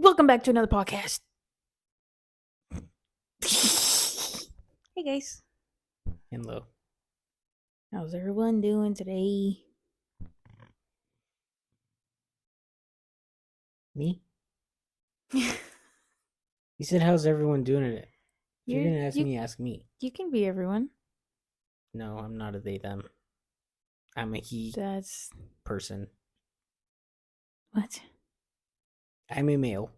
Welcome back to another podcast. Hey guys. Hello. How's everyone doing today? Me? You said, how's everyone doing it? If you're going to ask me, ask me. You can be everyone. No, I'm not a they, them. I'm a he person. What? I'm a male.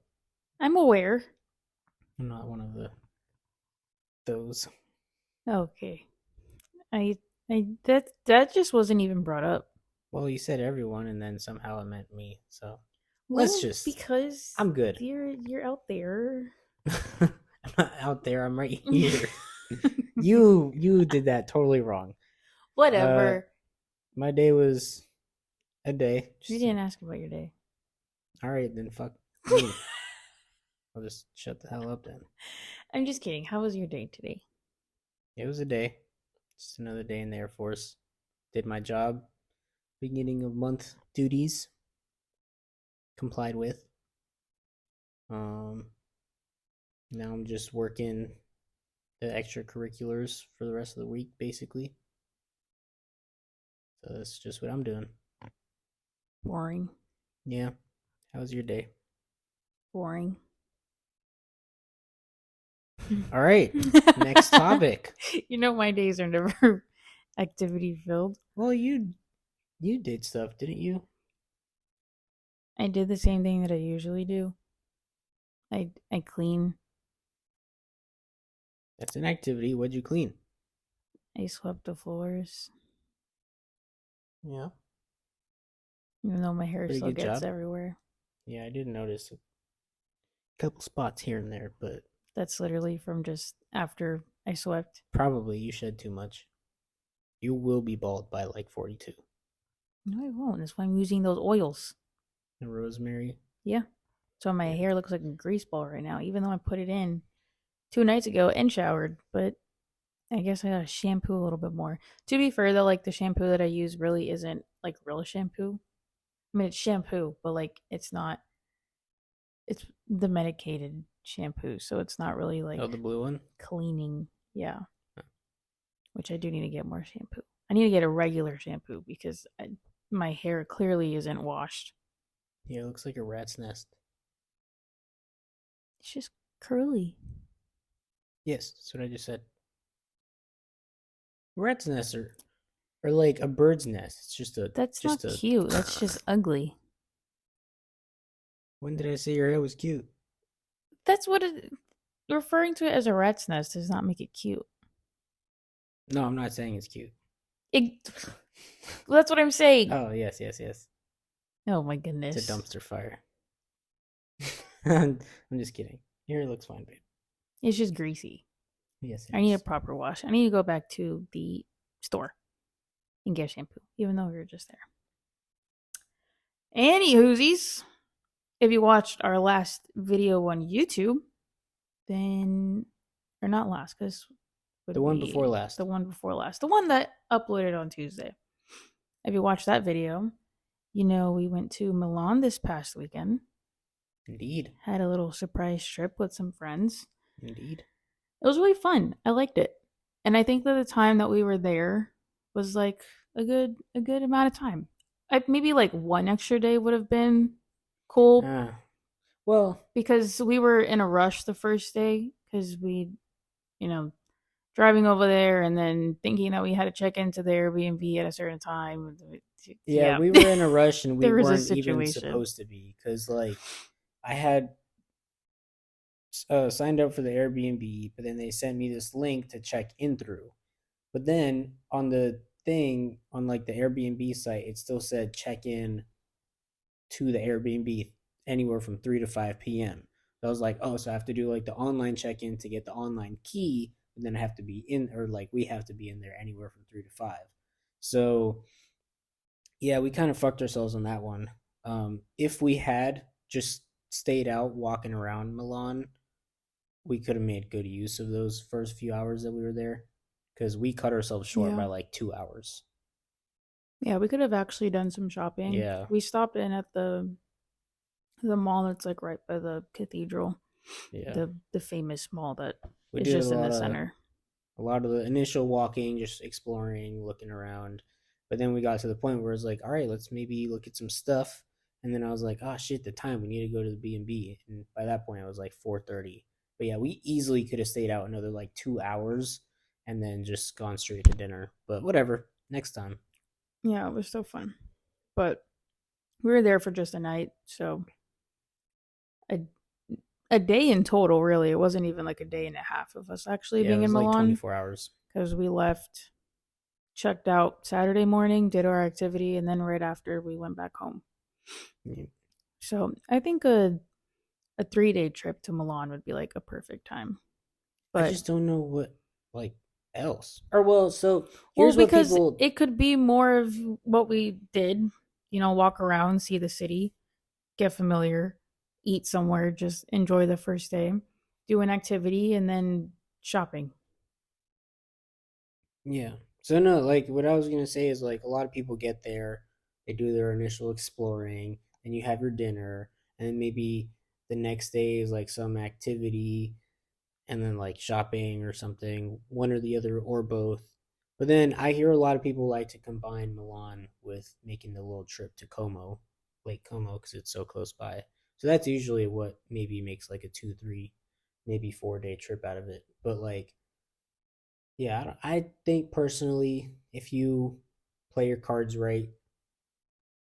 I'm aware. I'm not one of those. Okay. That just wasn't even brought up. Well, you said everyone, and then somehow it meant me, so Well, because I'm good. You're out there. I'm not out there, I'm right here. You did that totally wrong. Whatever. My day was a day. You didn't ask about your day. Alright, then fuck me. I'll just shut the hell up then. I'm just kidding. How was your day today? It was a day. Just another day in the Air Force. Did my job. Beginning of month duties. Complied with. Now I'm just working the extracurriculars for the rest of the week, basically. So that's just what I'm doing. Boring. Yeah. How was your day? Boring. All right. Next topic. You know my days are never activity filled. Well, you did stuff, didn't you? I did the same thing that I usually do. I clean. That's an activity. What'd you clean? I swept the floors. Yeah. Even though my hair Pretty still good gets job. everywhere. Yeah, I did notice a couple spots here and there, but that's literally from just after I swept. Probably you shed too much. You will be bald by like 42. No, I won't. That's why I'm using those oils. The rosemary. Yeah. So my hair looks like a grease ball right now, even though I put it in 2 nights ago and showered. But I guess I gotta shampoo a little bit more. To be fair, though, like the shampoo that I use really isn't like real shampoo. I mean, it's shampoo, but like it's not. It's the medicated shampoo, so it's not really like the blue one cleaning. Yeah. Which I do need to get more shampoo. I need to get a regular shampoo because my hair clearly isn't washed. Yeah, it looks like a rat's nest. It's just curly. Yes, that's what I just said. Rat's nest or like a bird's nest. It's just a. That's just not cute. That's just ugly. When did I say your hair was cute? That's what referring to it as a rat's nest does not make it cute. No, I'm not saying it's cute. That's what I'm saying. Oh, yes. Oh my goodness. It's a dumpster fire. I'm just kidding. Your hair looks fine, babe. It's just greasy. Yes. I need a proper wash. I need to go back to the store and get shampoo, even though we were just there. Anywhoosies, if you watched our last video on YouTube, then, or not last, because the one before last. The one before last. The one that uploaded on Tuesday. If you watched that video, you know we went to Milan this past weekend. Indeed. Had a little surprise trip with some friends. Indeed. It was really fun. I liked it. And I think that the time that we were there was like a good amount of time. Maybe like one extra day would have been cool. Well, because we were in a rush the first day because we, driving over there and then thinking that we had to check into the Airbnb at a certain time. Yeah, we were in a rush and we weren't even supposed to be because, like, I had signed up for the Airbnb, but then they sent me this link to check in through. But then on the thing, on like the Airbnb site, it still said check in to the Airbnb anywhere from 3 to 5 p.m. So I was like, oh, so I have to do like the online check-in to get the online key, and then I have to be in, or like we have to be in there anywhere from 3 to 5. So yeah, we kind of fucked ourselves on that one. If we had just stayed out walking around Milan, we could have made good use of those first few hours that we were there, because we cut ourselves short by like 2 hours. Yeah, we could have actually done some shopping. Yeah. We stopped in at the The mall that's like right by the cathedral, Yeah, the famous mall that we is did just in the center. a lot of the initial walking, just exploring, looking around. But then we got to the point where it's like, all right, let's maybe look at some stuff. And then I was like, oh shit, the time we need to go to the B&B. And by that point, it was like 4:30. But yeah, we easily could have stayed out another like 2 hours and then just gone straight to dinner. But whatever, next time. Yeah, it was so fun. But we were there for just a night, so a a day in total. Really, it wasn't even like a day and a half of us actually Yeah, it being in was like Milan 24 hours. because we left, checked out Saturday morning, did our activity, and then right after we went back home. Yeah. So I think a 3 day trip to Milan would be like a perfect time. I But just don't know what like else. Or well, so well, here's what because people. it could be more of what we did, walk around, see the city, get familiar, eat somewhere, just enjoy the first day, do an activity, and then shopping. Yeah. So no, like what I was gonna say is like a lot of people get there, they do their initial exploring, and you have your dinner, and then maybe the next day is like some activity, and then like shopping or something, one or the other or both. But then I hear a lot of people like to combine Milan with making the little trip to Como, Lake Como, because it's so close by. So that's usually what maybe makes like a 2, 3, maybe 4 day trip out of it. But like yeah, I think personally, if you play your cards right,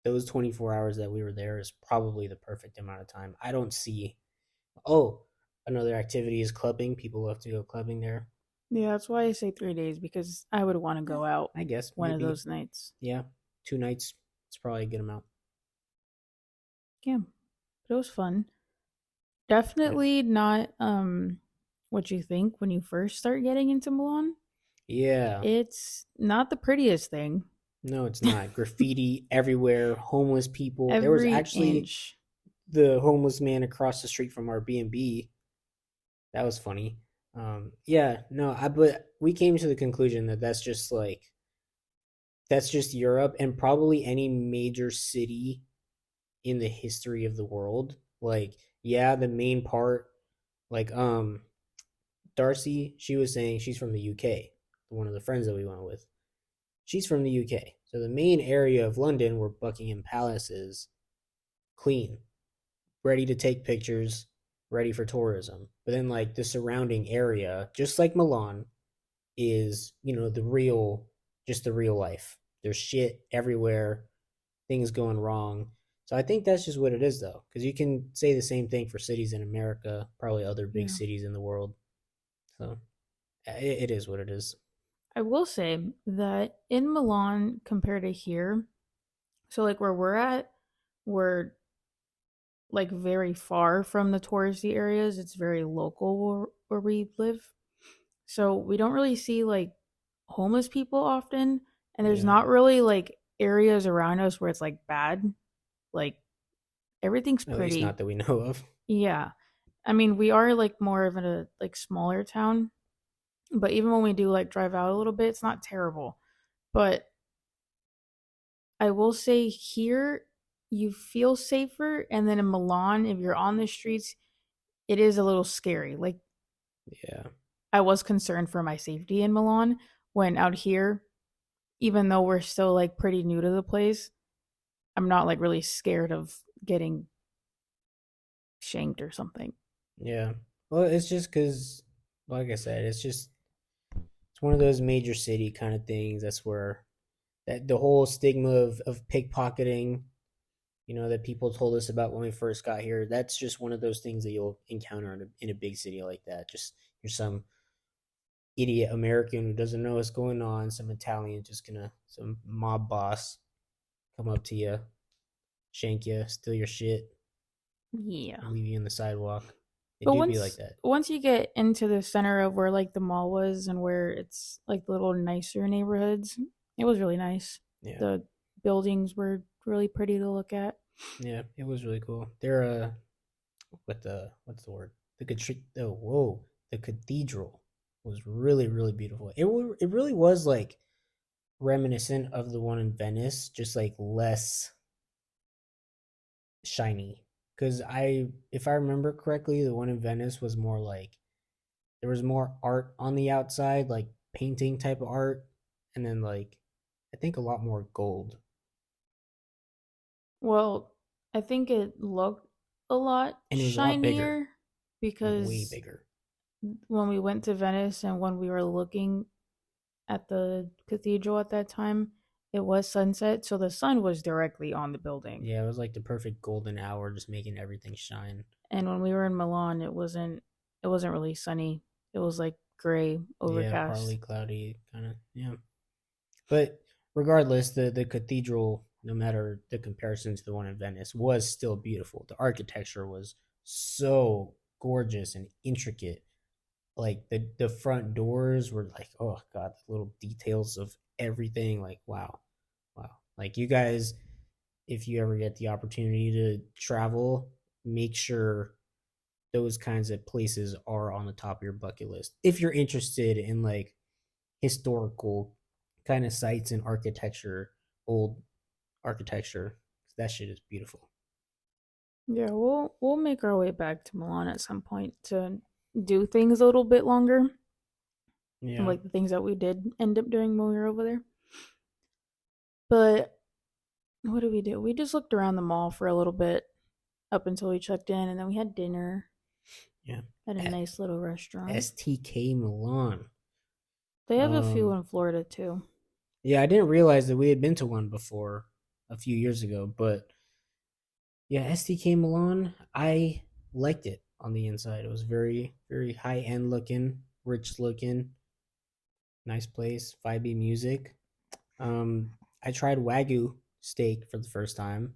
those 24 hours that we were there is probably the perfect amount of time. I don't see, oh, another activity is clubbing. People love to go clubbing there. Yeah, that's why I say 3 days because I would want to Eh, go out I guess one of maybe, those nights. yeah, 2 nights. It's probably a good amount. Yeah, but it was fun. Yeah. Definitely not what you think when you first start getting into Milan. Yeah. It's not the prettiest thing. No, it's not. Graffiti everywhere, homeless people. There was Every actually inch. the homeless man across the street from our B&B. That was funny. Yeah, no, but we came to the conclusion that that's just Europe and probably any major city in the history of the world. Like, yeah, the main part, like Darcy, she was saying she's from the UK. One of the friends that we went with, she's from the UK. So the main area of London where Buckingham Palace is, clean, ready to take pictures, ready for tourism. But then like the surrounding area, just like Milan, is, just the real life. There's shit everywhere, things going wrong. So I think that's just what it is though, because you can say the same thing for cities in America, probably other big Yeah. cities in the world. So it is what it is. I will say that in Milan compared to here, so like where we're at, we're like very far from the touristy areas. It's very local where we live. So we don't really see like homeless people often. And there's Yeah, not really like areas around us where it's like bad. Like everything's at least pretty. not that we know of. Yeah. I mean, we are like more of a like smaller town, but even when we do like drive out a little bit, it's not terrible. But I will say here you feel safer, and then in Milan, if you're on the streets, it is a little scary. Like Yeah, I was concerned for my safety in Milan when out here, even though we're still like pretty new to the place, I'm not like really scared of getting shanked or something. yeah. Well, it's just because, like I said, it's one of those major city kind of things. That's where that the whole stigma of pickpocketing, that people told us about when we first got here. That's just one of those things that you'll encounter in a big city like that. Just you're some idiot American who doesn't know what's going on. Some Italian just gonna some mob boss come up to you, shank you, steal your shit, Yeah. and leave you in the sidewalk. They But do be like that. once you get into the center of where like the mall was and where it's like the little nicer neighborhoods, it was really nice. Yeah, The buildings were really pretty to look at. yeah, it was really cool. They're what's the word? The cathedral was really really beautiful. It really was like reminiscent of the one in Venice, just like less shiny. because if I remember correctly, the one in Venice was more like there was more art on the outside, like painting type of art, and then like I think a lot more gold Well, I think it looked a lot and it was a lot bigger, shinier like way because bigger. when we went to Venice and when we were looking at the cathedral at that time, it was sunset, so the sun was directly on the building. Yeah, it was like the perfect golden hour, just making everything shine. And when we were in Milan, it wasn't really sunny. It was like gray, Yeah, partly overcast. cloudy, kind of. Yeah, but regardless, the cathedral, no matter the comparison to the one in Venice, was still beautiful. The architecture was so gorgeous and intricate. Like the front doors were like, oh god, the little details of everything. Like wow, wow. Like you guys, if you ever get the opportunity to travel, make sure those kinds of places are on the top of your bucket list. If you're interested in like historical kind of sites and architecture, old architecture, that shit is beautiful. Yeah, we'll make our way back to Milan at some point to do things a little bit longer, Yeah. like the things that we did end up doing when we were over there. But what did we do? We just looked around the mall for a little bit up until we checked in, and then we had dinner Yeah. at a At nice little restaurant. STK Milan. They have a few Um in Florida too. yeah, I didn't realize that we had been to one before a few years ago, but yeah, STK Milan, I liked it on the inside. It was very, very high end looking, rich looking, nice place, vibey music. Um, I tried Wagyu steak for the first time.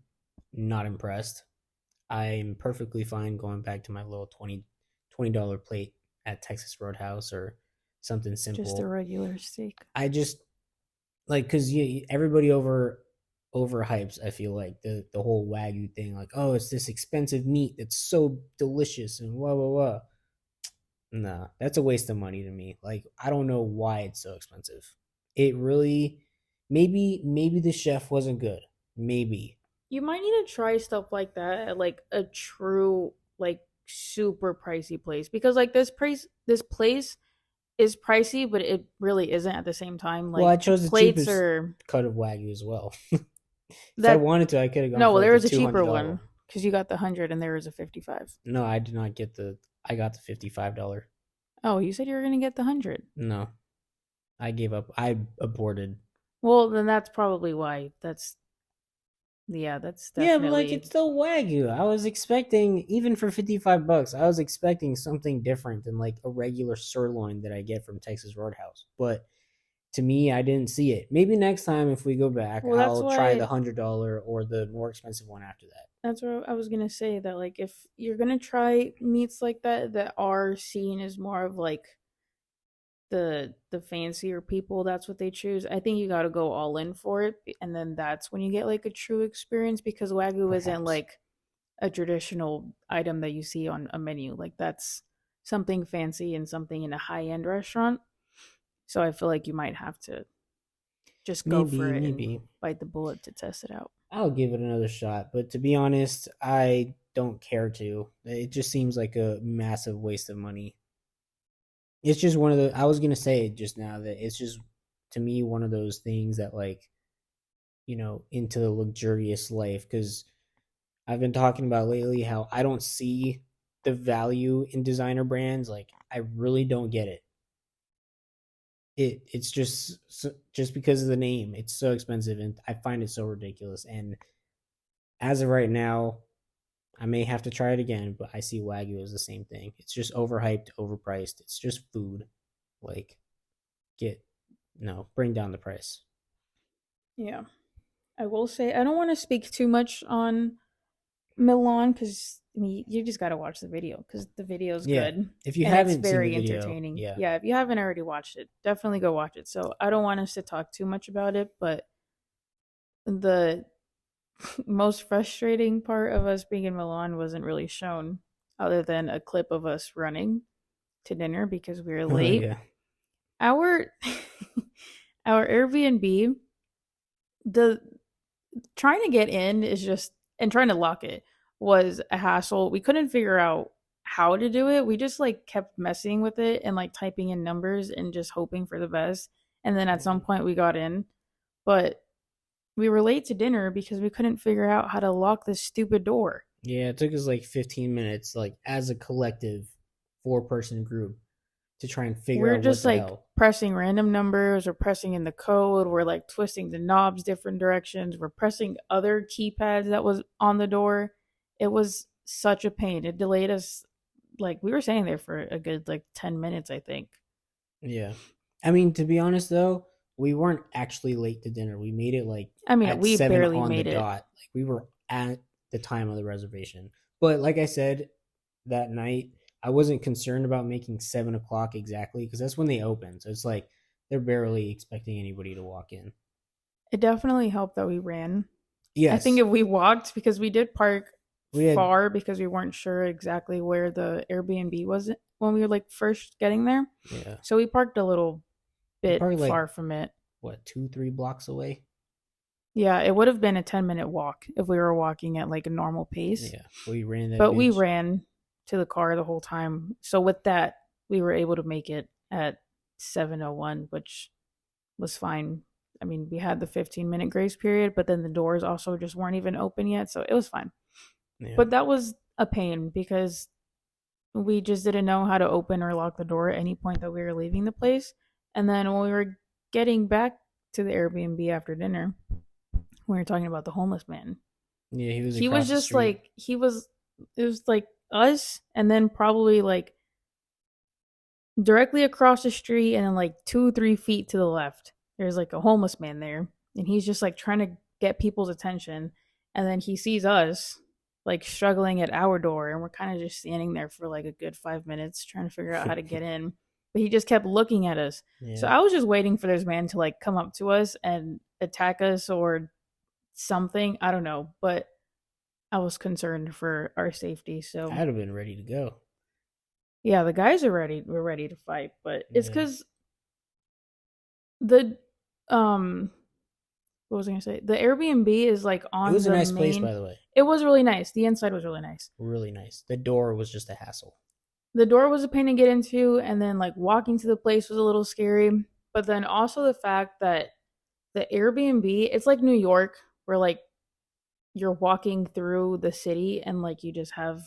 Not impressed. I'm perfectly fine going back to my little $20 plate at Texas Roadhouse or something Just a simple. regular steak. I just like because everybody overhypes. I feel like the whole Wagyu thing, like oh, it's this expensive meat that's so delicious and blah blah blah. Nah, that's a waste of money to me. Like I don't know why it's so expensive. It really, maybe the chef wasn't good. Maybe. You might need to try stuff like that at like a true like super pricey place because like this place is pricey, but it really isn't at the same time. Well, Like I chose the plates cheapest are cut of Wagyu as well. If I that wanted to, I could have gone no, for well like there the was a two cheaper hundred dollar one one. because you got the 100 and there was a 55. No, I did not get the. I got the $55. Oh, you said you were gonna get the 100. No, I gave up. I aborted. Well, then that's probably why. That's Yeah, but like it's definitely still Wagyu. I was expecting even for $55, I was expecting something different than like a regular sirloin that I get from Texas Roadhouse. But to me, I didn't see it. Maybe next time if we go back, well. That's I'll try the why $100 or the more expensive one after that. that's what I was gonna say. That like if you're gonna try meats like that are seen as more of like the fancier people, that's what they choose. I think you got to go all in for it, and then that's when you get like a true experience because wagyu isn't Perhaps. like a traditional item that you see on a menu. Like that's something fancy and something in a high end restaurant. So I feel like you might have to just go for Maybe, it and maybe. bite the bullet to test it out. I'll give it another shot. But to be honest, I don't care to. It just seems like a massive waste of money. It's just one of the. I was gonna say just now that it's just to me one of those things that like into the luxurious life because I've been talking about lately how I don't see the value in designer brands. Like I really don't get it. It's just because of the name. It's so expensive and I find it so ridiculous. And as of right now, I may have to try it again, but I see Wagyu as the same thing. It's just overhyped, overpriced. It's just food. Like get no, bring down the price. Yeah. I will say I don't want to speak too much on Milan because I mean you just got to watch the video because the video is Yeah. good If you and it's haven't seen the very video, entertaining. yeah. Yeah, if you haven't already watched it, definitely go watch it. So I don't want us to talk too much about it, but the most frustrating part of us being in Milan wasn't really shown, other than a clip of us running to dinner because we were Oh late. yeah. Our our Airbnb, the trying to get in is just and trying to lock it was a hassle. We couldn't figure out how to do it. We just like kept messing with it and like typing in numbers and just hoping for the best. And then at some Yeah. point we got in, but we were late to dinner because we couldn't figure out how to lock this stupid door. Yeah, it took us like 15 minutes, like as a collective 4-person group, to try and figure We're out what just the like hell. pressing random numbers or pressing in the code. We're like twisting the knobs different directions. We're pressing other keypads that was on the door. It was such a pain. It delayed us. Like we were sitting there for a good like 10 minutes, I think. Yeah. I mean, to be honest though, we weren't actually late to dinner. We made it like I mean, at we 7 barely on the made it. dot. Like we were at the time of the reservation. But like I said that night, I wasn't concerned about making 7 o'clock exactly because that's when they open. So it's like they're barely expecting anybody to walk in. It definitely helped that we ran. I think Yes. if we walked, because we did park We had far because we weren't sure exactly where the Airbnb was when we were like first getting there. yeah. So we parked a little We bit probably like far from it. what, 2, 3 blocks away? Yeah, it would have been a 10-minute walk if we were walking at like a normal pace. Yeah. We ran that But we bitch. ran to the car the whole time. So with that, we were able to make it at 7:01, which was fine. I mean, we had the 15-minute grace period, but then the doors also just weren't even open yet, so it was fine. Yeah. But that was a pain because we just didn't know how to open or lock the door at any point that we were leaving the place. And then when we were getting back to the Airbnb after dinner, we were talking about the homeless man. Yeah, he was He was across the just street. like it was like us and then probably like directly across the street and then like 2 3 feet to the left there's like a homeless man there, and he's just like trying to get people's attention, and then he sees us like struggling at our door, and we're kind of just standing there for like a good 5 minutes trying to figure out how to get in, but he just kept looking at us. So Yeah. I was just waiting for this man to like come up to us and attack us or something, I don't know, but I was concerned for our safety. So I'd have been ready to go. yeah, the guys are ready. We're ready to fight, but it's Yeah. because the um, what was I gonna say? The Airbnb is like It on was a the nice place, main. by the way. It was really nice. The inside was really nice. Really nice. The door was just a hassle. The door was a pain to get into, and then like walking to the place was a little scary. But then also the fact that the Airbnb, it's like New York, where like you're walking through the city and like you just have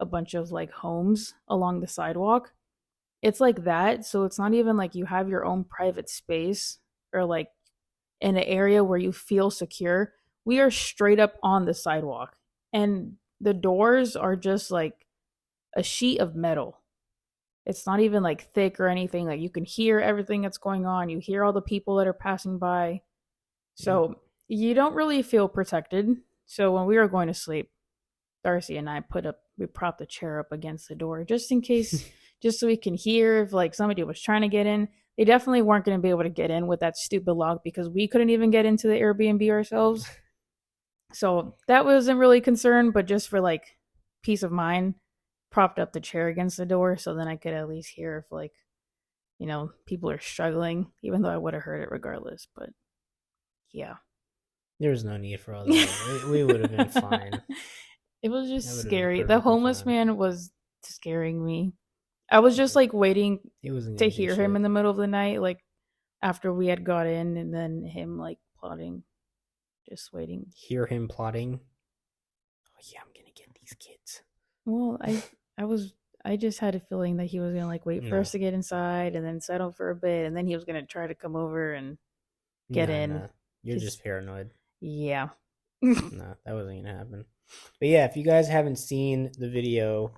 a bunch of like homes along the sidewalk. It's like that. So it's not even like you have your own private space or like in an area where you feel secure. We are straight up on the sidewalk, and the doors are just like a sheet of metal. It's not even like thick or anything. Like you can hear everything that's going on. You hear all the people that are passing by. Yep. So you don't really feel protected. So when we were going to sleep, Darcy and I we propped a chair up against the door just in case, just so we can hear if like somebody was trying to get in. They definitely weren't going to be able to get in with that stupid lock because we couldn't even get into the Airbnb ourselves. So that wasn't really concerned, but just for like peace of mind, propped up the chair against the door so then I could at least hear if like, people are struggling, even though I would have heard it regardless. But yeah. There was no need for all that. We would have been fine. It was That just would have been scary. The perfectly homeless fine. man was scaring me. I was just like waiting He wasn't to gonna do hear him shit. in the middle of the night, like after we had got in, and then him like plotting, just waiting. Hear him plotting. Oh yeah, I'm gonna get these kids. Well, I just had a feeling that he was gonna like wait for No. us to get inside and then settle for a bit, and then he was gonna try to come over and get Nah, in. nah. You're just paranoid. Yeah. No, that wasn't gonna happen. But yeah, if you guys haven't seen the video,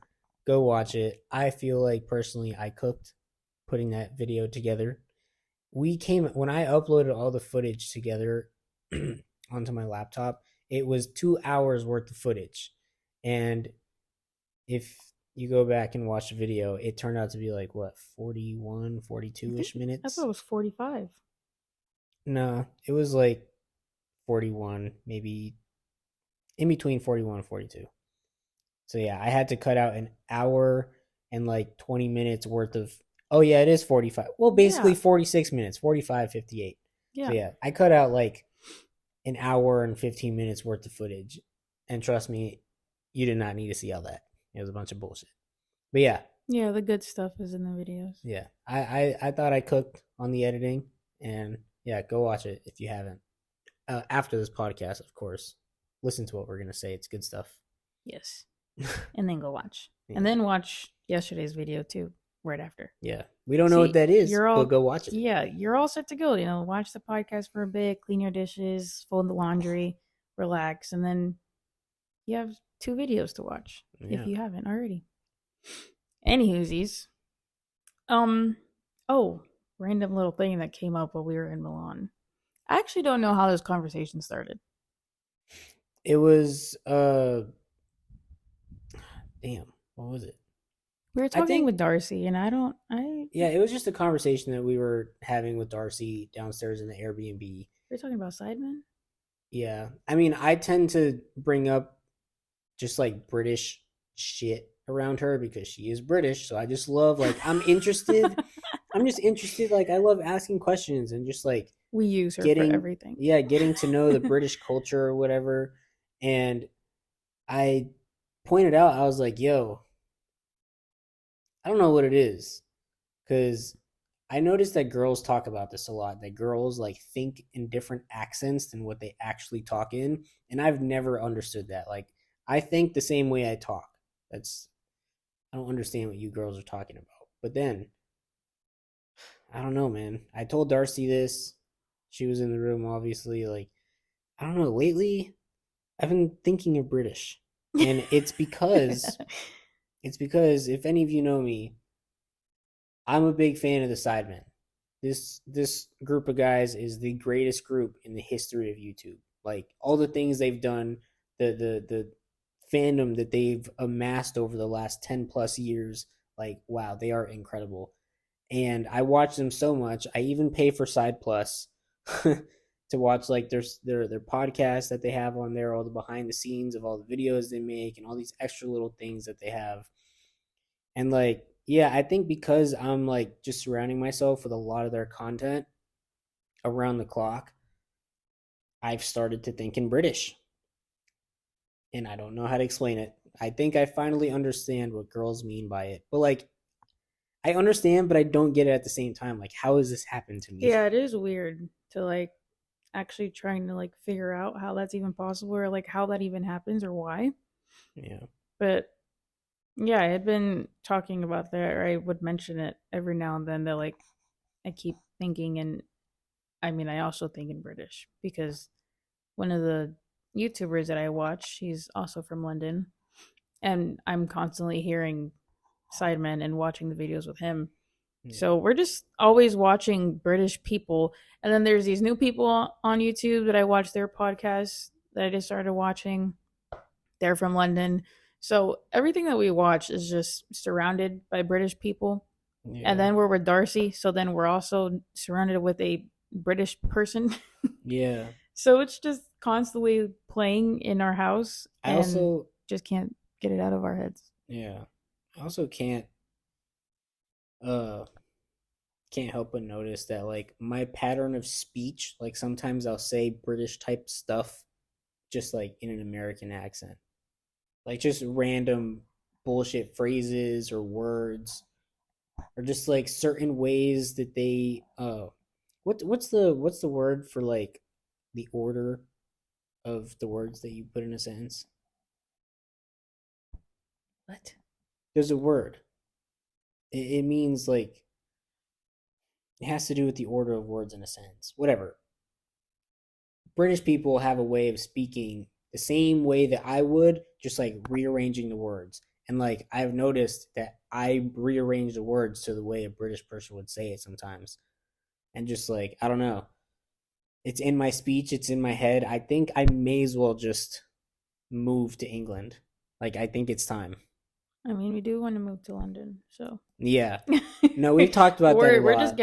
go watch it. I feel like personally I cooked putting that video together. When I uploaded all the footage together onto my laptop, it was 2 hours worth of footage. And if you go back and watch the video, it turned out to be like what, 41, 42-ish I minutes? thought it was 45. No, it was like 41, maybe in between 41 and 42. So yeah, I had to cut out an hour and like 20 minutes worth of. Oh yeah, it is 45. Well, basically Yeah. 46 minutes, 45, 58. Yeah. So yeah, I cut out like an hour and 15 minutes worth of footage. And trust me, you did not need to see all that. It was a bunch of bullshit. But yeah, Yeah, the good stuff is in the videos. yeah. I thought I cooked on the editing, and yeah, go watch it if you haven't. After this podcast, of course, listen to what we're gonna say. It's good stuff. Yes. And then go watch. And Yeah, then watch yesterday's video too, right after. yeah. We don't know what See, that is, you're but all go watch it. yeah, you're all set to go. Watch the podcast for a bit, clean your dishes, fold the laundry, relax, and then you have 2 videos to watch if Yeah. you haven't already. Anywhoosies. Um oh, random little thing that came up while we were in Milan. I actually don't know how this conversation started. It was damn, what was it? We were I talking think with Darcy, and I yeah, it was just a conversation that we were having with Darcy downstairs in the Airbnb. we're talking about Sidemen. Yeah. I mean, I tend to bring up just like British shit around her because she is British. So I just love like I'm interested. I'm just interested. Like I love asking questions and just like We use her for getting everything. yeah, getting to know the British culture or whatever. And I pointed out, I was like, yo, I don't know what it is. Cause I noticed that girls talk about this a lot. That girls like think in different accents than what they actually talk in. And I've never understood that. Like I think the same way I talk. That's I don't understand what you girls are talking about. But then I don't know, man. I told Darcy this. She was in the room, obviously. Like, I don't know. Lately, I've been thinking of British. And it's because if any of you know me, I'm a big fan of the Sidemen. This group of guys is the greatest group in the history of YouTube. Like all the things they've done, the fandom that they've amassed over the last 10 plus years, like wow, they are incredible. And I watch them so much. I even pay for Side Plus to watch like their podcasts that they have on there, all the behind the scenes of all the videos they make and all these extra little things that they have. And like, yeah, I think because I'm like just surrounding myself with a lot of their content around the clock, I've started to think in British. And I don't know how to explain it. I think I finally understand what girls mean by it. But like I understand, but I don't get it at the same time. Like, how has this happened to me? Yeah, it is weird to like actually trying to like figure out how that's even possible or like how that even happens or why. Yeah. But yeah, I had been talking about that, or I would mention it every now and then that like I keep thinking, and I mean, I also think in British because one of the YouTubers that I watch, he's also from London, and I'm constantly hearing Sidemen and watching the videos with him. Yeah. So we're just always watching British people. And then there's these new people on YouTube that I watch their podcasts that I just started watching. They're from London. So everything that we watch is just surrounded by British people. And Yeah. then we're with Darcy. So then we're also surrounded with a British person. Yeah. So it's just constantly playing in our house I and also, just can't get it out of our heads. yeah. I also uh, can't help but notice that like my pattern of speech, like sometimes I'll say British type stuff just like in an American accent. Like just random bullshit phrases or words or just like certain ways that they what's the word for like the order of the words that you put in a sentence? What? There's a word. It means like it has to do with the order of words in a sentence. Whatever. British people have a way of speaking the same way that I would, just like rearranging the words. And like I've noticed that I rearrange the words to the way a British person would say it sometimes. And just like, I don't know. It's in my speech, it's in my head. I think I may as well just move to England. Like I think it's time. I mean, we do want to move to London, so Yeah. No, we've talked about that a lot. we're just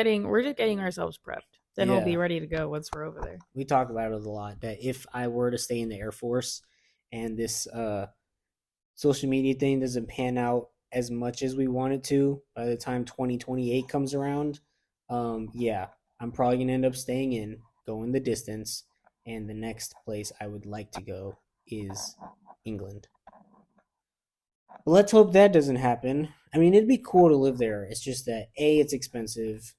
getting ourselves prepped. Then we'll be Yeah. ready to go once we're over there. We talk about it a lot that if I were to stay in the Air Force and this social media thing doesn't pan out as much as we want it to by the time 2028 comes around, yeah, I'm probably going to end up staying in, going the distance. And the next place I would like to go is England. But let's hope that doesn't happen. I mean, it'd be cool to live there. It's just that A, it's expensive.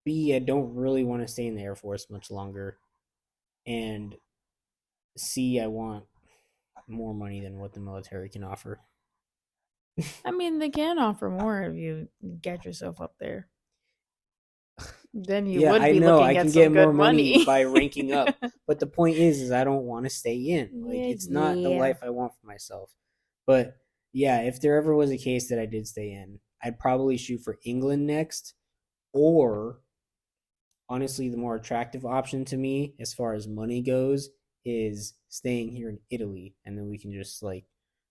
B, I don't really want to stay in the Air Force much longer. And C, I want more money than what the military can offer. I mean, they can offer more if you get yourself up there. Then you Yeah, would I be know I looking can at get some more good money money. by ranking up. But the point is I don't want to stay in. Like, Yeah, it's not the yeah. life I want for myself. But yeah, if there ever was a case that I did stay in, I'd probably shoot for England next, or honestly, the more attractive option to me as far as money goes is staying here in Italy, and then we can just like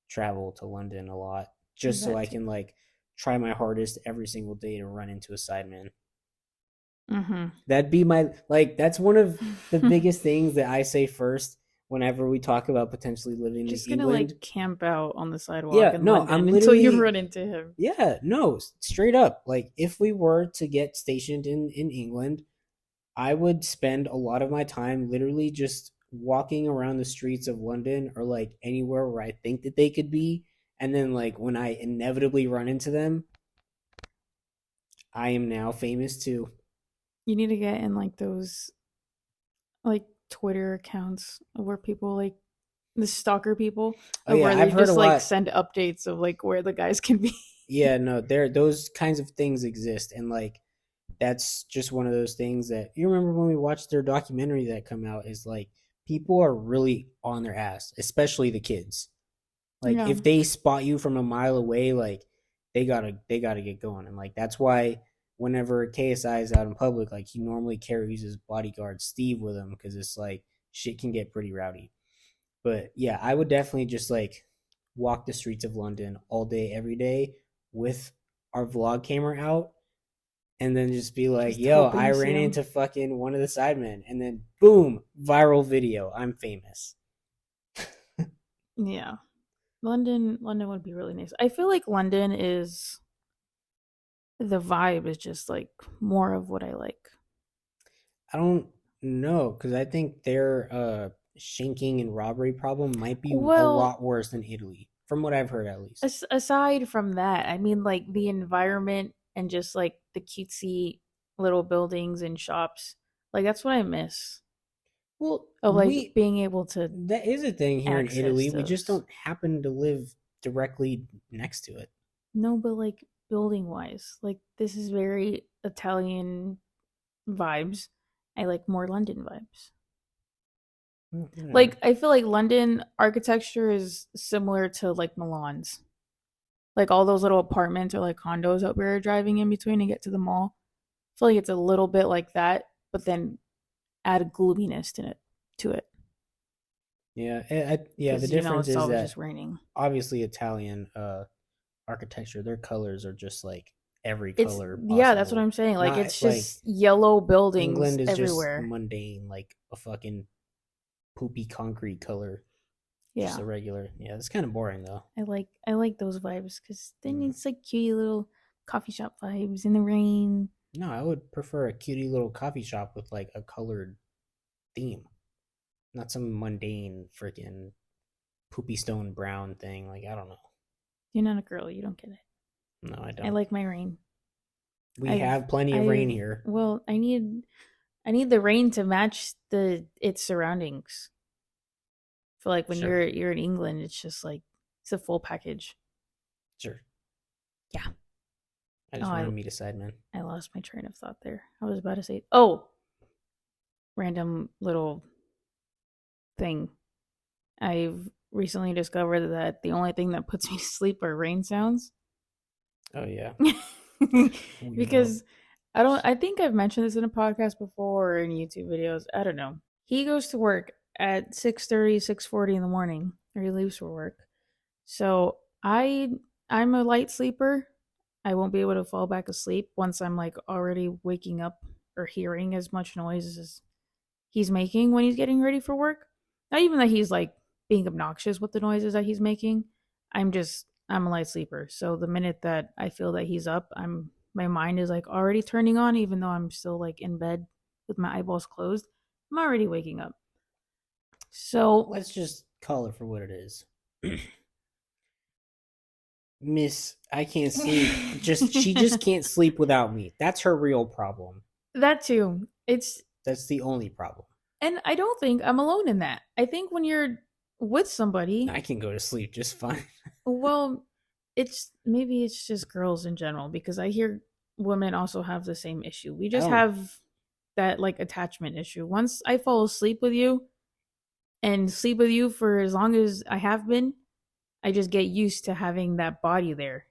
travel to London a lot, just so That I too. can like try my hardest every single day to run into a sideman. Mm-hmm. That'd be my like. That's one of the biggest things that I say first whenever we talk about potentially living in Just gonna like England. camp out on the sidewalk Yeah, in no, London I'm until you literally run into him. yeah, no, straight up. Like, if we were to get stationed in England, I would spend a lot of my time literally just walking around the streets of London or like anywhere where I think that they could be. And then, like, when I inevitably run into them, I am now famous too. You need to get in like those like Twitter accounts where people like the stalker people, Oh, of where yeah, they I've heard a just like lot. send updates of like where the guys can be. Yeah, no, there, those kinds of things exist. And like, that's just one of those things that you remember when we watched their documentary that come out is like, people are really on their ass, especially the kids. Like, Yeah. if they spot you from a mile away, like, they gotta get going. And like, that's why whenever KSI is out in public, like, he normally carries his bodyguard Steve with him, because it's like shit can get pretty rowdy. But yeah, I would definitely just like walk the streets of London all day, every day with our vlog camera out, and then just be like, Just yo, hoping I you see ran him. into fucking one of the sidemen, and then boom, viral video. I'm famous. Yeah. London would be really nice. I feel like London is the vibe is just like more of what I like. I don't know, because I think their shanking and robbery problem might be a Well, lot worse than Italy, from what I've heard at least. aside from that, I mean like the environment and just like the cutesy little buildings and shops. Like that's what I miss. Well, Of like being able to that is a thing here in access Italy. We just those. don't happen to live directly next to it. No, but like building wise, like this is very Italian vibes. I like more London vibes. Whatever. Like I feel like London architecture is similar to like Milan's. Like all those little apartments or like condos that we were driving in between to get to the mall. I feel like it's a little bit like that, but then add a gloominess to it. Yeah, yeah. The Because difference it's is always that just raining. obviously Italian architecture, their colors are just like every It's color yeah, that's what possible. I'm saying. Like Not it's like just yellow buildings England is just everywhere. mundane, like a fucking poopy concrete color, just Yeah. a regular. Yeah, it's kind of boring though. I like those vibes because then Mm. it's like cutie little coffee shop vibes in the rain. No, I would prefer a cutie little coffee shop with like a colored theme, not some mundane freaking poopy stone brown thing. Like, I don't know. You're not a girl, you don't get it. No, I I don't. like my rain. We I've have plenty of rain I've here. well, I need the rain to match the its surroundings. For like when Sure, you're in England, it's just like it's a full package. sure. Yeah. I Oh, just want to meet a sideman. I lost my train of thought there. I was about to say, oh, random little thing. I've recently discovered that the only thing that puts me to sleep are rain sounds. Oh yeah, we know. Because I think I've mentioned this in a podcast before or in YouTube videos. I don't know. He goes to work at 6:30, 6:40 in the morning, or he leaves for work. So I'm a light sleeper. I won't be able to fall back asleep once I'm like already waking up or hearing as much noise as he's making when he's getting ready for work. Not even that he's like being obnoxious with the noises that he's making. I'm a light sleeper. So the minute that I feel that he's up, my mind is like already turning on even though I'm still like in bed with my eyeballs closed. I'm already waking up. So, Let's just call it for what it is. Miss, I can't sleep. She just can't sleep without me. That's her real problem. That too. It's That's the only problem. and I don't think I'm alone in that. I think when you're with somebody, I can go to sleep just fine. well, it's just girls in general because I hear women also have the same issue. We I just don't. have that like attachment issue. Once I fall asleep with you and sleep with you for as long as I have been, I just get used to having that body there.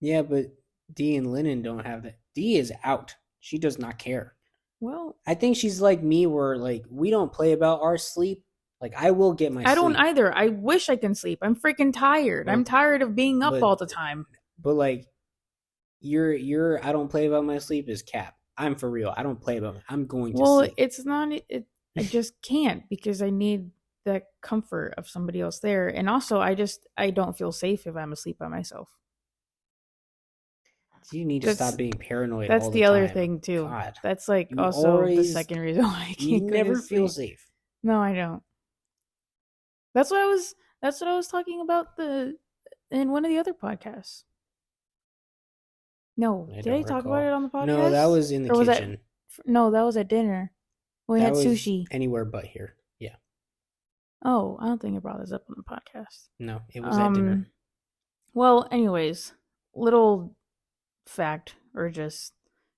Yeah, but D and Lennon don't have that. D is out. She does not care. Well, I think she's like me, where like we don't play about our sleep. Like I will get my I don't sleep, either. I wish I can sleep. I'm freaking tired. I'm but tired of being up but all the time. but like your I don't play about my sleep is cap. I'm for real. I don't play about. I'm going to Well, sleep. it's not it I just can't because I need the comfort of somebody else there. And also I don't feel safe if I'm asleep by myself. You need to stop That's being paranoid that's all the the other time. thing too. God, That's like you also the always second reason why I you can't go to never feel sleep. safe. No, I don't. That's what I was that's what I was talking about the in one of the other podcasts. No, I did I don't talk about it recall. on the No, that podcast? was in the Or was that kitchen. no, that was at dinner. When we That had was sushi. anywhere but here. Yeah. Oh, I don't think I brought this up on the podcast. No, it was at dinner. Um well, anyways, little fact or just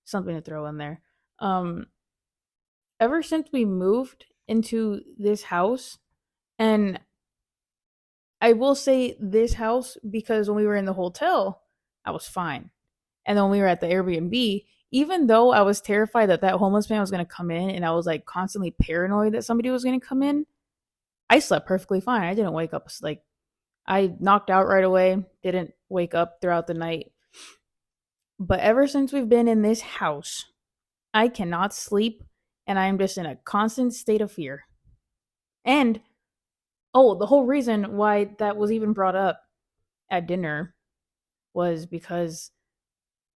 something to throw in there. Um ever since we moved into this house, and I will say this house because when we were in the hotel, I was fine. And then when we were at the Airbnb, even though I was terrified that that homeless man was going to come in and I was like constantly paranoid that somebody was going to come in, I slept perfectly fine. I didn't wake up like I knocked out right away, didn't wake up throughout the night. But ever since we've been in this house, I cannot sleep and I'm just in a constant state of fear. And oh, the whole reason why that was even brought up at dinner was because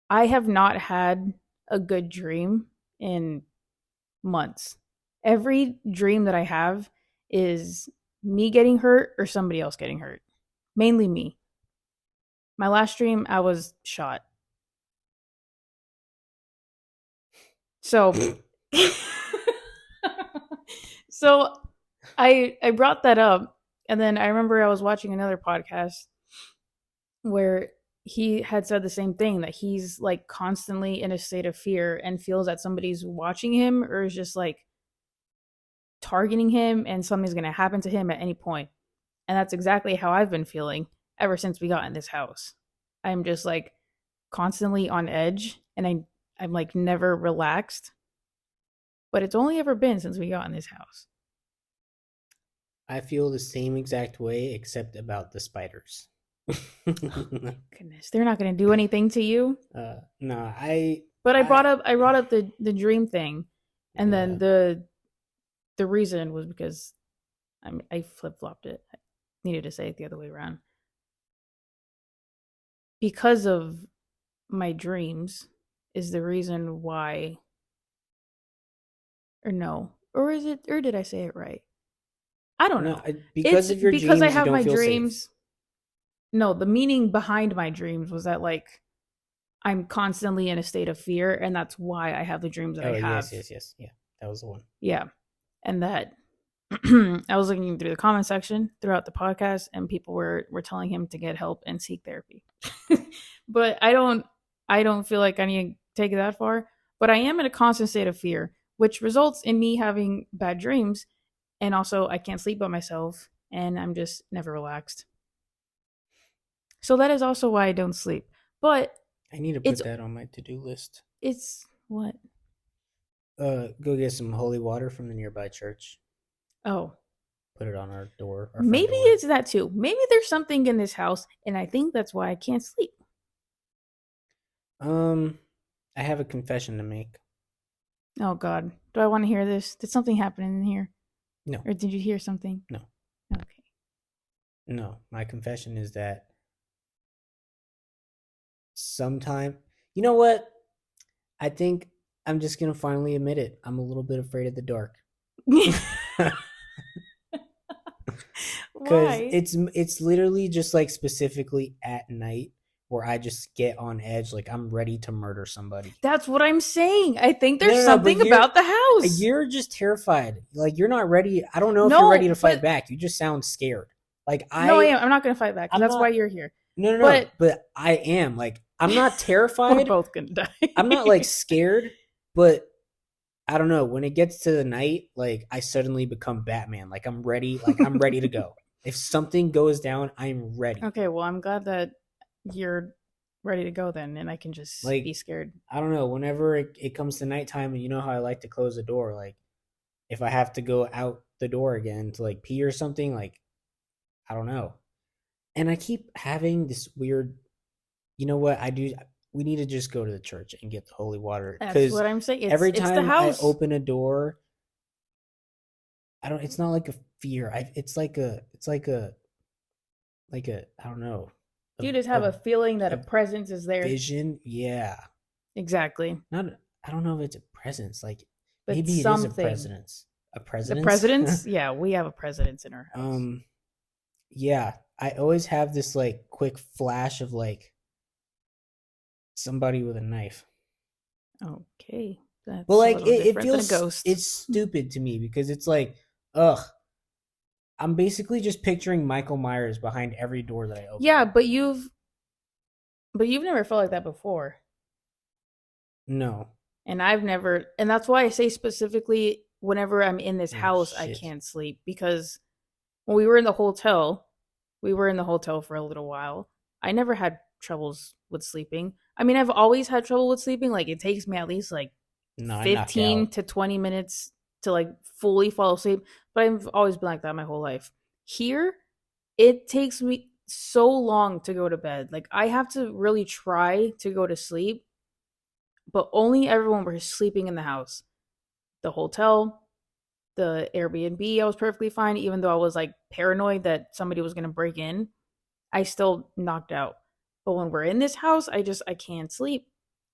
I have not had a good dream in months. Every dream that I have is me getting hurt or somebody else getting hurt. Mainly me. My last dream, I was shot. So, so I brought that up, and then I remember I was watching another podcast where he had said the same thing that he's like constantly in a state of fear and feels that somebody's watching him or is just like targeting him and something's going to happen to him at any point. And that's exactly how I've been feeling ever since we got in this house. I'm just like constantly on edge and I'm like never relaxed. But it's only ever been since we got in this house. I feel the same exact way, except about the spiders. Goodness, they're not going to do anything to you. No, But I brought up the dream thing, and then yeah. the reason was because I flip flopped it. I needed to say it the other way around. Because of my dreams is the reason why, or no, or is it, or did I say it right? I don't No, know. because It's of your because I dreams, you have don't my feel safe. dreams. No, the meaning behind my dreams was that like I'm constantly in a state of fear, and that's why I have the dreams that I Oh, have. yes. Yeah, that was the one. Yeah, and that I was looking through the comment section throughout the podcast, and people were telling him to get help and seek therapy. But I don't feel like I need to take it that far. But I am in a constant state of fear, which results in me having bad dreams, and also I can't sleep by myself, and I'm just never relaxed. So that is also why I don't sleep. But I need to it's put that on my to-do list. it's what? Go get some holy water from the nearby church. Oh, Put it on our door, our front maybe door. it's that too. Maybe there's something in this house, and I think that's why I can't sleep. I have a confession to make. Oh God, do I want to hear this? Did something happen in here, No, or did you hear something? no, Okay. no. My confession is that sometime, you know what? I think I'm just gonna finally admit it. I'm a little bit afraid of the dark. because Why? it's literally just like specifically at night where I just get on edge, like I'm ready to murder somebody. That's what I'm saying. I think No, there's no, no, but something about the house. you're just terrified. Like you're not ready. I don't know if you're ready No, to fight but back. You just sound scared. Like no, I am. I'm not gonna fight back because I'm that's why not. you're here. No, no, no. But But I am. Like I'm not we're terrified. both gonna die. I'm not like scared, but I don't know. When it gets to the night, like I suddenly become Batman. Like I'm ready. Like I'm ready to go. If something goes down, I'm ready. Okay, well, I'm glad that you're ready to go then, and I can just be Like scared. I don't know. Whenever it comes to nighttime, and you know how I like to close the door. Like if I have to go out the door again to like pee or something, like I don't know. And I keep having this weird. You know what I do? We need to just go to the church and get the holy water That's because what I'm saying. every It's the time I house. open a door, I don't. It's not like a fear. It's like a I don't know You just a have a feeling that a a presence is there. vision. Yeah, Exactly. not. I don't know if it's a presence. Like But maybe it is a something. presence. A The presence. presidents? Yeah, we have a presidents in our house. um. Yeah, I always have this like quick flash of like somebody with a knife. Okay. But That's a like little it different than a feels ghost. it's stupid to me because it's like, ugh, I'm basically just picturing Michael Myers behind every door that I open. Yeah, but you've never felt like that before. No. And I've never, and that's why I say specifically whenever I'm in this Oh house I shit. can't sleep because when we were in the hotel, we were in the hotel for a little while. I never had troubles with sleeping. I mean, I've always had trouble with sleeping. Like it takes me at least like No, I knock 15 out. to 20 minutes to like fully fall asleep, but I've always been like that my whole life. Here, it takes me so long to go to bed. Like I have to really try to go to sleep, but only everyone was sleeping in the house. The hotel, the Airbnb, I was perfectly fine, even though I was like paranoid that somebody was gonna break in. I still knocked out. But when we're in this house, I can't sleep.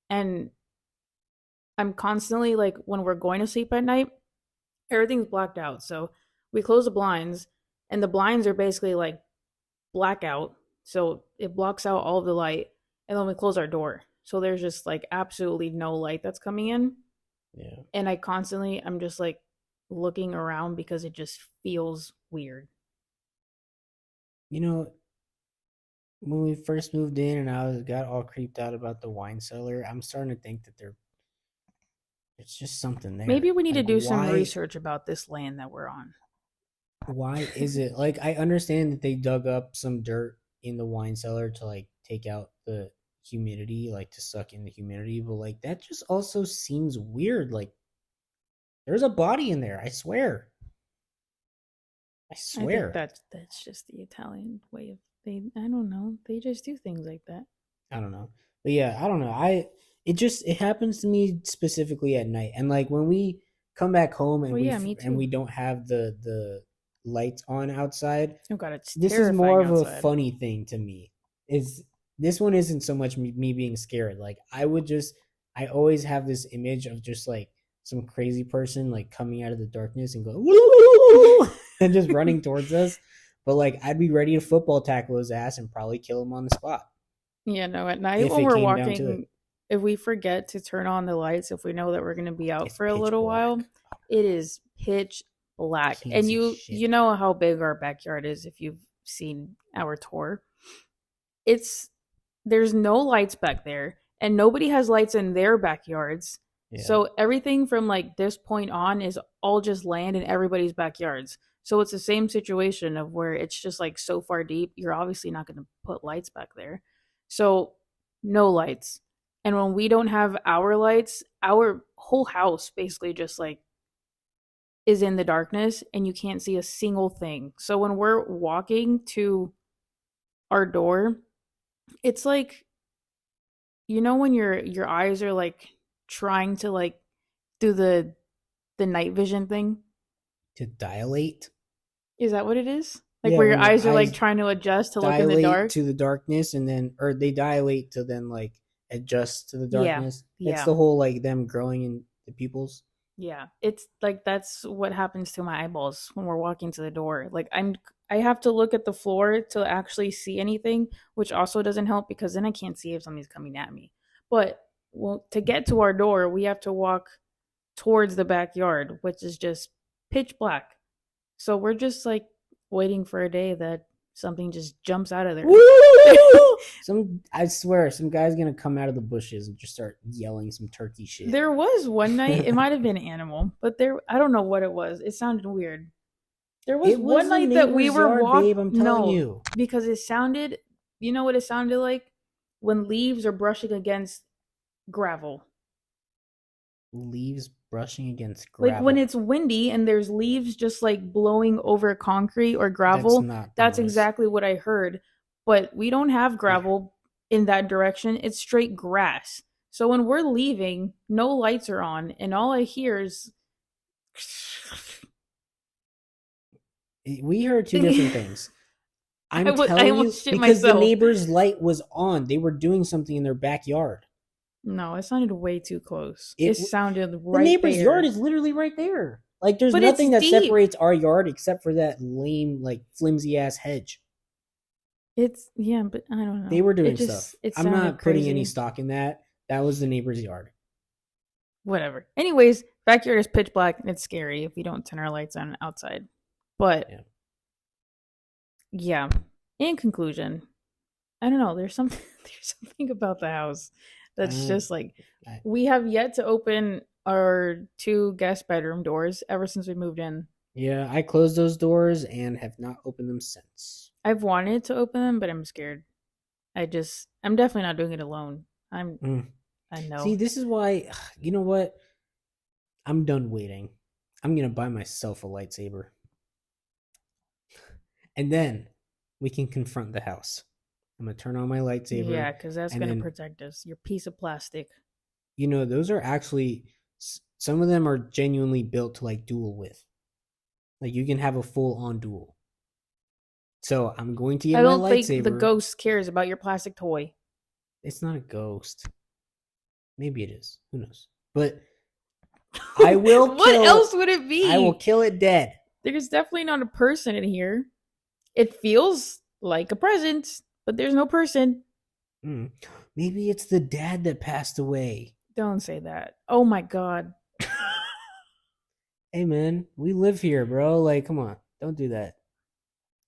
And I'm constantly like when we're going to sleep at night, everything's blacked out. So we close the blinds and the blinds are basically like blackout. So it blocks out all of the light. And then we close our door. So there's just like absolutely no light that's coming in. Yeah. And I'm just like looking around because it just feels weird. You know, when we first moved in and I was got all creeped out about the wine cellar, I'm starting to think that it's just something Maybe there. we need to Like do some research about this land that we're on. why is it like I understand that they dug up some dirt in the wine cellar to like take out the humidity, like to suck in the humidity, but like that just also seems weird. Like there's a body in there, I swear. I I think swear. that's just the Italian way of I don't know. They just do things like that. I don't know. But yeah, I don't know. It happens to me specifically at night. And like when we come back home and Well, yeah, me we too. don't have the lights on outside, Oh god, it's this is more terrifying of a outside. funny thing to me. Is this one isn't so much me being scared. Like I always have this image of just like some crazy person like coming out of the darkness and going and just running towards us. But like I'd be ready to football tackle his ass and probably kill him on the spot Yeah, no, at night if when it we're came down to it. walking, if we forget to turn on the lights, if we know that we're going to be out It's for a pitch little while, black. it is pitch I black. can't And see you shit. know how big our backyard is if you've seen our tour. It's there's no lights back there and nobody has lights in their backyards. Yeah. So everything from like this point on is all just land in everybody's backyards. So it's the same situation of where it's just like so far deep, you're obviously not going to put lights back there. So no lights. And when we don't have our lights, our whole house basically just like is in the darkness and you can't see a single thing. So when we're walking to our door, it's like when your eyes are like trying to like do the night vision thing. To dilate. Is that what it is? Like Yeah, where your when your eyes are like eyes trying to adjust to look in the dilate dark. to the darkness and then or they dilate to then like adjust to the Yeah. darkness. It's Yeah. the whole like them growing in the pupils. Yeah. It's like that's what happens to my eyeballs when we're walking to the door. Like I have to look at the floor to actually see anything, which also doesn't help because then I can't see if something's coming at me. But well, to get to our door, we have to walk towards the backyard, which is just pitch black. So we're just like waiting for a day that something just jumps out of there. I swear, some guy's gonna come out of the bushes and just start yelling some turkey shit. There was one night, it might have been an animal, but I don't know what it was. It sounded weird. There was one night that we were walking. I'm telling you, because it sounded. You know what it sounded like when leaves are brushing against gravel. Leaves brushing against gravel. Like when it's windy and there's leaves just like blowing over concrete or gravel. That's exactly what I heard. But we don't have gravel in that direction. It's straight grass. So when we're leaving, no lights are on, and all I hear is. We heard two different things. I'm telling you, because the neighbor's light was on. They were doing something in their backyard. No, it sounded way too close. It sounded right there. The neighbor's yard is literally right there. Like, there's nothing that separates our yard except for that lame, like, flimsy-ass hedge. Yeah, but I don't know. They were doing stuff. I'm not putting any stock in that. That was the neighbor's yard. Whatever. Anyways, backyard is pitch black, and it's scary if we don't turn our lights on outside. But, yeah. In conclusion, I don't know. There's something about the house that's just like, we have yet to open our 2 guest bedroom doors ever since we moved in. Yeah, I closed those doors and have not opened them since. I've wanted to open them, but I'm scared. I'm definitely not doing it alone. I know. See, this is why, you know what? I'm done waiting. I'm going to buy myself a lightsaber. And then we can confront the house. I'm going to turn on my lightsaber. Yeah, because that's going to protect us. Your piece of plastic. You know, those are actually, some of them are genuinely built to like duel with. Like, you can have a full-on duel. So I'm going to get my lightsaber. I don't think the ghost cares about your plastic toy. It's not a ghost. Maybe it is. Who knows? But I will What else would it be? I will kill it dead. There's definitely not a person in here. It feels like a present, but there's no person. Maybe it's the dad that passed away. Don't say that. Oh my God. Hey man, we live here, bro. Like, come on. Don't do that.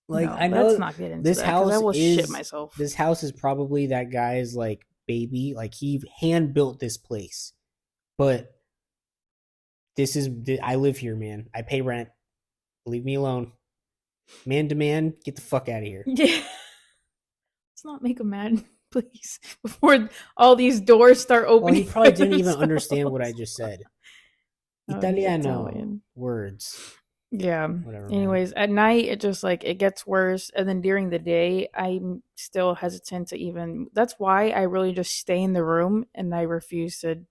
Like, no, I know let's not get into this that, house I will shit myself. This house is probably that guy's like baby. Like, he hand built this place. But I live here, man. I pay rent. Leave me alone. Man to man, get the fuck out of here. Yeah. Let's not make him mad, please. Before all these doors start opening. Well, he probably didn't even understand what I just said. Italiano words. Yeah. Whatever. Anyways, at night it just like it gets worse, and then during the day I'm still hesitant to even. That's why I really just stay in the room and I refuse to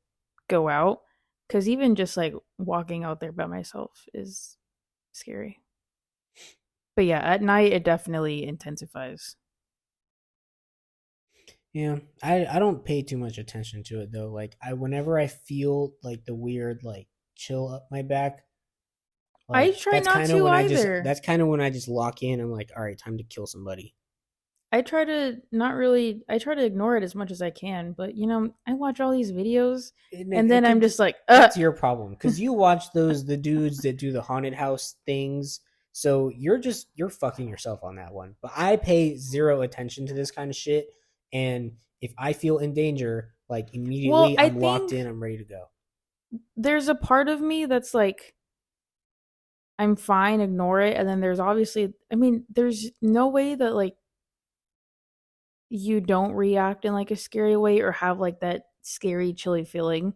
go out, because even just like walking out there by myself is scary. But yeah, at night it definitely intensifies. Yeah, I don't pay too much attention to it though. Like, whenever I feel like the weird like chill up my back, like, I try not to either. That's kind of when I just lock in. I'm like, all right, time to kill somebody. I try to ignore it as much as I can, but you know, I watch all these videos and then I'm just like, that's your problem, because you watch the dudes that do the haunted house things. So you're fucking yourself on that one. But I pay zero attention to this kind of shit. And if I feel in danger, like immediately I'm locked in, I'm ready to go. There's a part of me that's like, I'm fine, ignore it. And then there's obviously, I mean, there's no way that like you don't react in like a scary way or have like that scary, chilly feeling.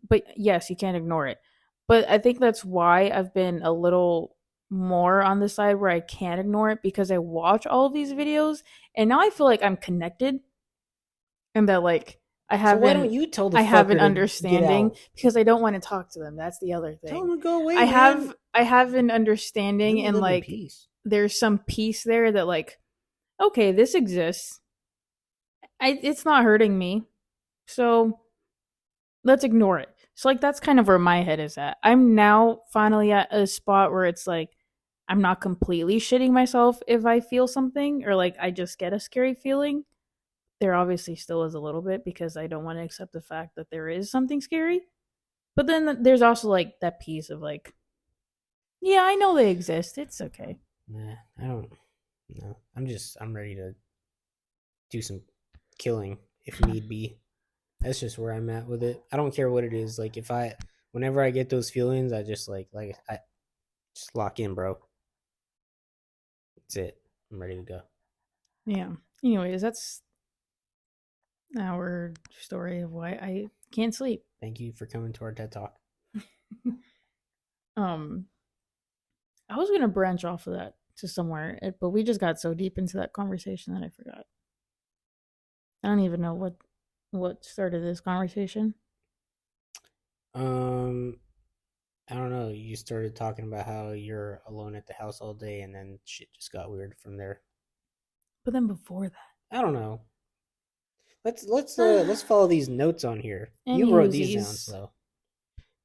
But yes, you can't ignore it. But I think that's why I've been a little more on the side where I can't ignore it, because I watch all of these videos and now I feel like I'm connected, and that like I have why don't you tell the I have an understanding, because I don't want to talk to them. That's the other thing. Tell them to go away. I have an understanding, and like there's some peace there that like, okay, this exists. It's not hurting me, so let's ignore it. So like that's kind of where my head is at. I'm now finally at a spot where it's like, I'm not completely shitting myself if I feel something or like I just get a scary feeling. There obviously still is a little bit because I don't want to accept the fact that there is something scary. But then there's also like that piece of like, yeah, I know they exist. It's okay. Nah, I don't know. I'm ready to do some killing if need be. That's just where I'm at with it. I don't care what it is. Like whenever I get those feelings, I just like I just lock in, bro. That's it. I'm ready to go. Yeah. Anyways, that's our story of why I can't sleep. Thank you for coming to our TED Talk. um, I was gonna branch off of that to somewhere, but we just got so deep into that conversation that I forgot. I don't even know what started this conversation. Um, I don't know. You started talking about how you're alone at the house all day, and then shit just got weird from there. But then before I don't know. that, Let's follow these notes on here. You wrote these down, anywhoosies, so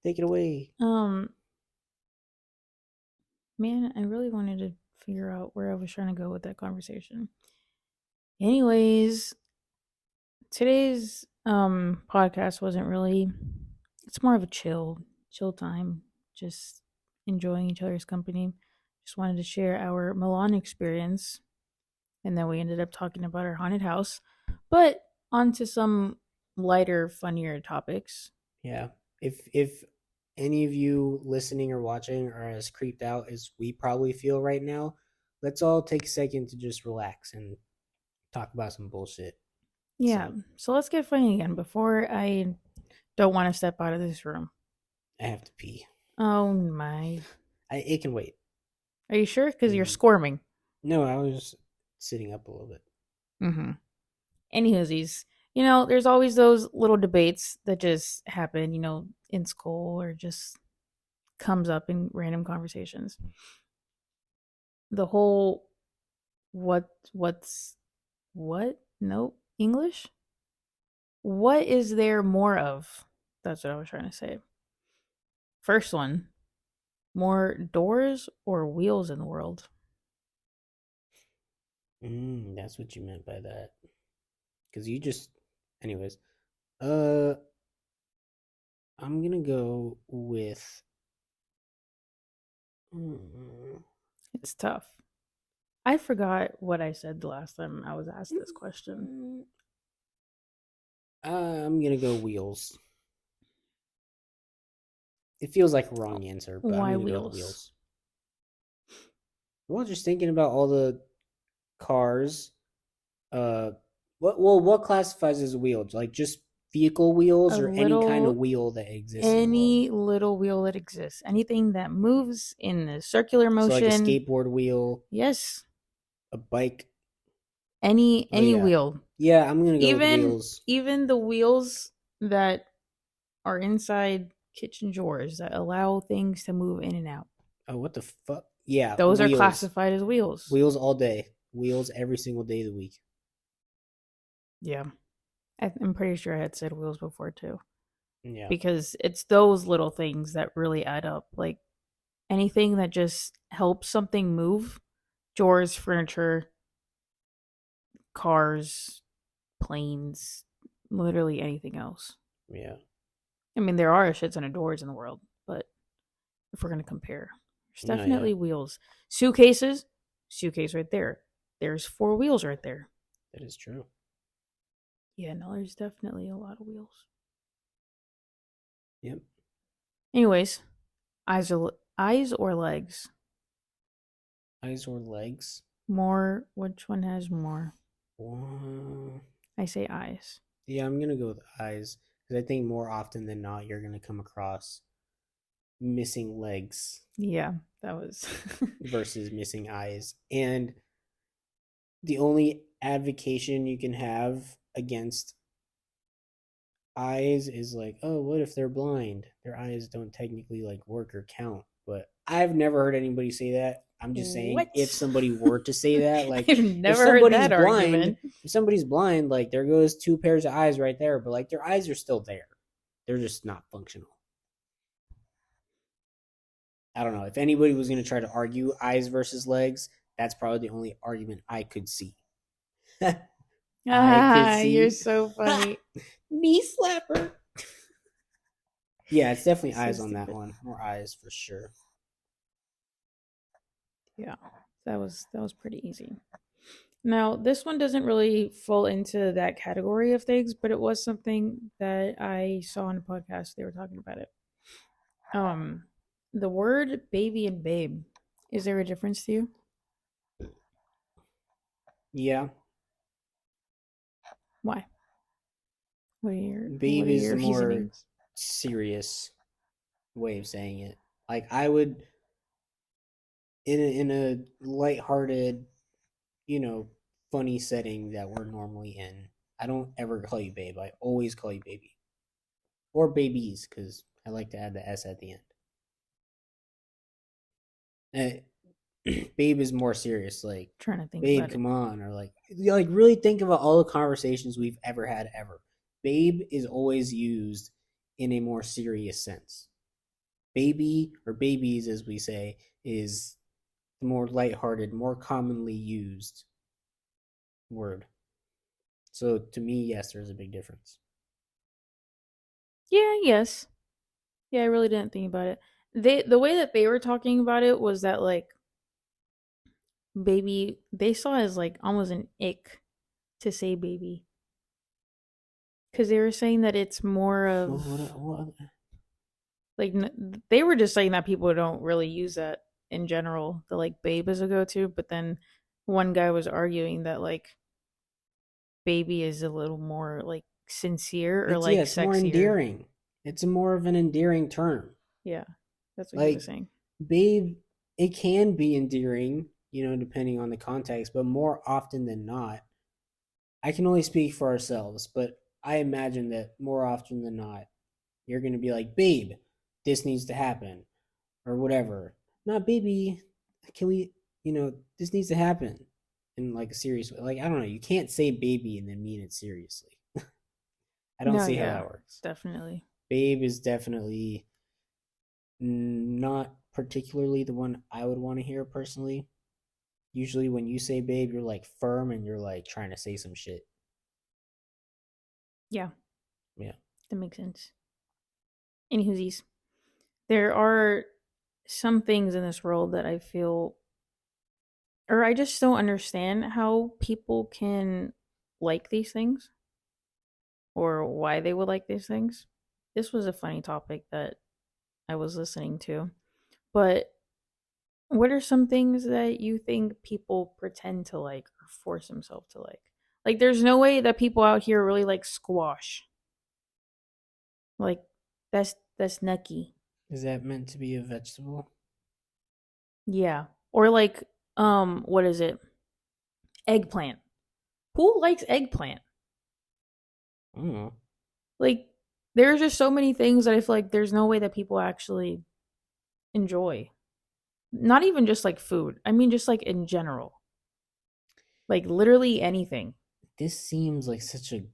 take it away. man, I really wanted to figure out where I was trying to go with that conversation. Anyways, today's podcast wasn't really. It's more of a chill time, just enjoying each other's company. Just wanted to share our Milan experience, and then we ended up talking about our haunted house. But on to some lighter, funnier topics. Yeah. If any of you listening or watching are as creeped out as we probably feel right now, let's all take a second to just relax and talk about some bullshit. Yeah, So so let's get funny again before I don't want to step out of this room. I have to pee. Oh my. It can wait. Are you sure? Because you're squirming. No, I was sitting up a little bit. Mm-hmm. Anywhoosies, there's always those little debates that just happen, in school or just comes up in random conversations. The whole what's what? Nope. English? What is there more of? That's what I was trying to say. First one, more doors or wheels in the world? That's what you meant by that. Because you just, anyways. Uh, I'm gonna go with. Mm, It's tough. I forgot what I said the last time I was asked this question. I'm gonna go wheels. It feels like a wrong answer, but I'm Why gonna go with wheels? wheels. Well, just thinking about all the cars. Uh, what classifies as wheels? Like just vehicle wheels A or any kind of little, wheel that exists in the world? any little wheel that exists, anything that moves in the circular So like a motion. skateboard wheel, Yes, a bike. Oh any yeah, wheel. yeah. I'm gonna go with Even wheels. even the wheels that are inside kitchen drawers that allow things to move in and out. Oh, what the fuck? Yeah, Those are wheels. classified as wheels. Wheels all day. Wheels every single day of the week. Yeah. I'm pretty sure I had said wheels before too. Yeah. Because it's those little things that really add up. Like anything that just helps something move, drawers, furniture, cars, planes, literally anything else. Yeah. I mean, there are a shit ton of doors in the world, but if we're going to compare, there's No, yeah. definitely wheels. Suitcases, suitcase right there. There's 4 wheels right there. That is true. Yeah, no, there's definitely a lot of wheels. Yep. Anyways, eyes or legs? Eyes or legs? More, which one has more? Uh, I say eyes. yeah, I'm gonna go with eyes because I think more often than not you're gonna come across missing legs Yeah, that was. versus missing eyes, and the only advocation you can have against eyes is like, oh, what if they're blind? Their eyes don't technically like work or count. But I've never heard anybody say that. I'm just saying, What? if somebody were to say that, like, I've if never heard somebody's that blind, argument. like, there goes 2 pairs of eyes right there. But like, their eyes are still there. They're just not functional. I don't know. If anybody was going to try to argue eyes versus legs, that's probably the only argument I could see. I could Ah, you're see. so Ha! funny. Knee slapper. Yeah, it's definitely So eyes on that stupid. one. More eyes for sure. Yeah, that was pretty easy. Now, this one doesn't really fall into that category of things, but it was something that I saw on a podcast. They were talking about it. Um, the word baby and babe. Is there a difference to you? Yeah, Why? What babe are is your the more reasonings? serious way of saying it. Like I would in a lighthearted, you know, funny setting that we're normally in. I don't ever call you babe. I always call you baby or babies because I like to add the s at the end. Babe is more serious. Like, Trying to think babe, about it. come on, or like, really think about all the conversations we've ever had ever. Babe is always used in a more serious sense. Baby or babies, as we say, is the more lighthearted, more commonly used word. So to me, yes, there's a big difference. Yeah, yes. Yeah, I really didn't think about it. The way that they were talking about it was that like baby they saw it as like almost an ick to say baby because they were saying that it's more of What? like they were just saying that people don't really use that in general. The like babe is a go to, but then one guy was arguing that like baby is a little more like sincere or It's yeah, like it's more sexier. endearing. It's a more of an endearing term. Yeah, that's what he was Like, saying. babe, it can be endearing, depending on the context, but more often than not, I can only speak for ourselves, but I imagine that more often than not, you're going to be like, babe, this needs to happen, or whatever. Not baby, can we, this needs to happen in like a serious way. Like, I don't know, you can't say baby and then mean it seriously. I don't No, see how yeah, that works. definitely. Babe is definitely not particularly the one I would want to hear personally. Usually, when you say babe, you're like firm and you're like trying to say some shit. Yeah, Yeah. that makes sense. Anywhoosies, there are some things in this world that I feel, or I just don't understand how people can like these things or why they would like these things. This was a funny topic that I was listening to. But what are some things that you think people pretend to like or force themselves to like? Like, there's no way that people out here really like squash. Like, that's nucky. Is that meant to be a vegetable? Yeah. Or like, what is it? Eggplant. Who likes eggplant? I don't know. Like, there's just so many things that I feel like there's no way that people actually enjoy. Not even just like food. I mean, just like in general. Like, literally anything. This seems like such a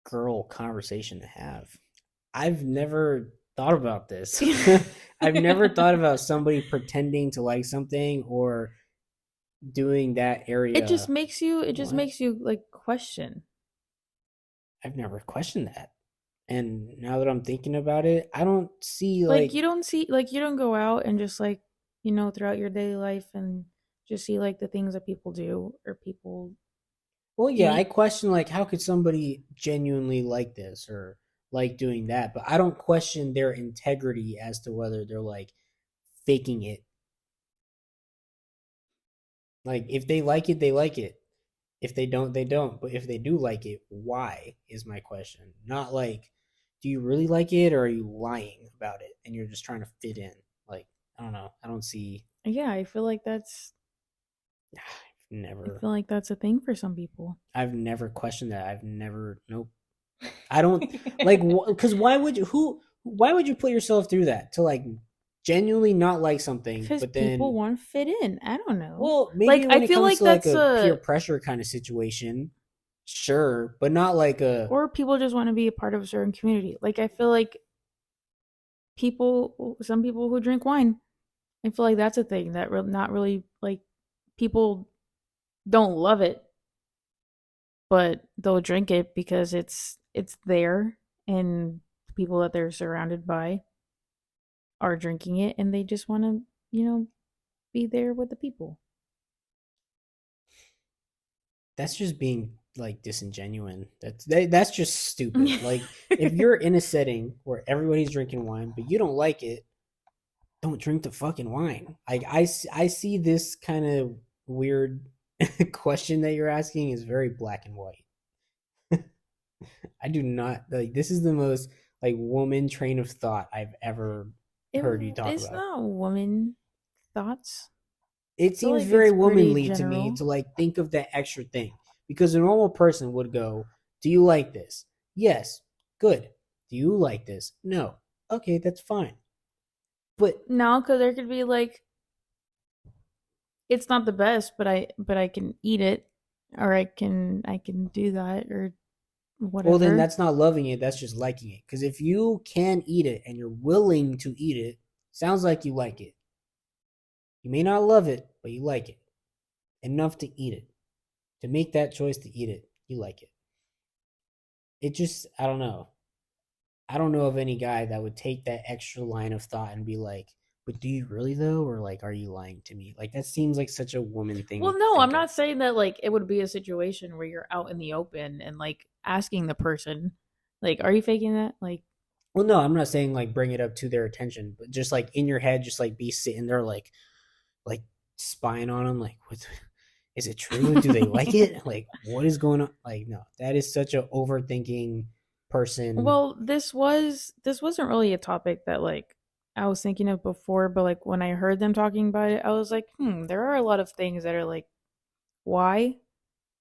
girl conversation to have. I've never thought about this. I've never thought about somebody pretending to like something or doing that area. it just What? makes you like question. I've never questioned that. And now that I'm thinking about it, I don't see Like, like, you don't go out and just like, throughout your daily life and just see like the things that people do or people well, yeah, I eat. question like how could somebody genuinely like this or like doing that, but I don't question their integrity as to whether they're like faking it. Like if they like it, they like it. If they don't, they don't. But if they do like it, why is my question. Not like, do you really like it or are you lying about it and you're just trying to fit in? Like, I don't know. I don't see. Yeah, I've I never, feel like that's a thing for some people. I've never questioned that. I've never, nope. I don't like, because why would you put yourself through that to like genuinely not like something, Because but people then, want to fit in. I don't know. well, Like, maybe I when it feel comes like to like that's a peer a, pressure kind of situation, sure, but not like a, or people just want to be a part of a certain community. Like, I feel like some people who drink wine. I feel like that's a thing that not really like people don't love it, but they'll drink it because it's there and the people that they're surrounded by are drinking it and they just want to, be there with the people. That's just being like disingenuous. That's just stupid. Like if you're in a setting where everybody's drinking wine but you don't like it, don't drink the fucking wine. I see this kind of weird question that you're asking is very black and white. I do not like this is the most like woman train of thought I've ever it, heard you talk it's about. not woman thoughts. It I feel seems like very it's pretty womanly to me general. to like think of that extra thing because a normal person would go, "Do you like this?" Yes. Good. Do you like this? No. Okay, that's fine. But No, because there could be like it's not the best, but I can eat it, or I can do that or well, then whatever. that's not loving it. That's just liking it. Because if you can eat it and you're willing to eat it, sounds like you like it. You may not love it, but you like it enough to eat it. To make that choice to eat it, you like it. It just, I don't know. I don't know of any guy that would take that extra line of thought and be like, but do you really though? Or like, are you lying to me? Like, that seems like such a woman thing Well, to no, I'm think of. not saying that like it would be a situation where you're out in the open and like asking the person, like, are you faking that? Like, Well, no, I'm not saying like bring it up to their attention, but just like in your head, just like be sitting there like spying on them. Like, what is it true? Do they like it? Like, what is going on? Like, no, that is such a overthinking person. well, this wasn't really a topic that like I was thinking of before, but like when I heard them talking about it, I was like, there are a lot of things that are like, why?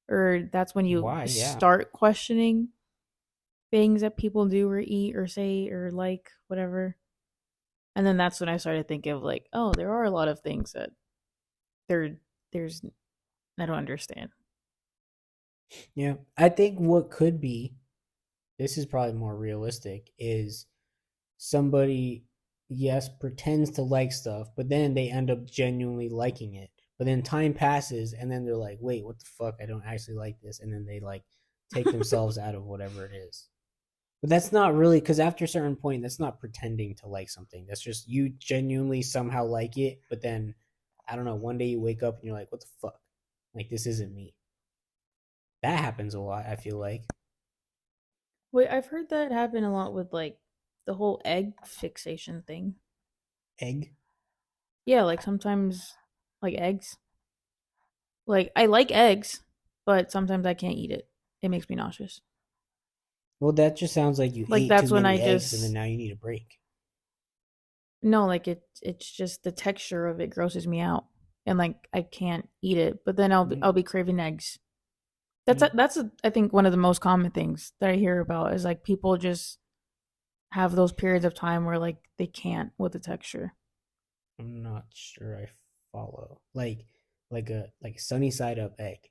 Or that's when you Why? Yeah. start questioning things that people do or eat or say or like whatever. And then that's when I started thinking of like, oh, there are a lot of things that there's I don't understand. Yeah. I think what could be, this is probably more realistic, is somebody, yes, pretends to like stuff, but then they end up genuinely liking it. But then time passes and then they're like, wait, what the fuck? I don't actually like this. And then they like take themselves out of whatever it is. But that's not really because after a certain point, that's not pretending to like something. That's just you genuinely somehow like it, but then I don't know, one day you wake up and you're like, what the fuck? Like this isn't me. That happens a lot, I feel like. Wait, I've heard that happen a lot with like the whole egg fixation thing. Egg. Yeah, like sometimes like eggs. Like I like eggs, but sometimes I can't eat it. It makes me nauseous. Well, that just sounds like you Like ate too that's when many I eggs and then just now you need a break. no, like it's just the texture of it grosses me out. And like I can't eat it, but then I'll be craving eggs. I think one of the most common things that I hear about is like people just have those periods of time where like they can't with the texture. I'm not sure I follow. Like a sunny side up egg.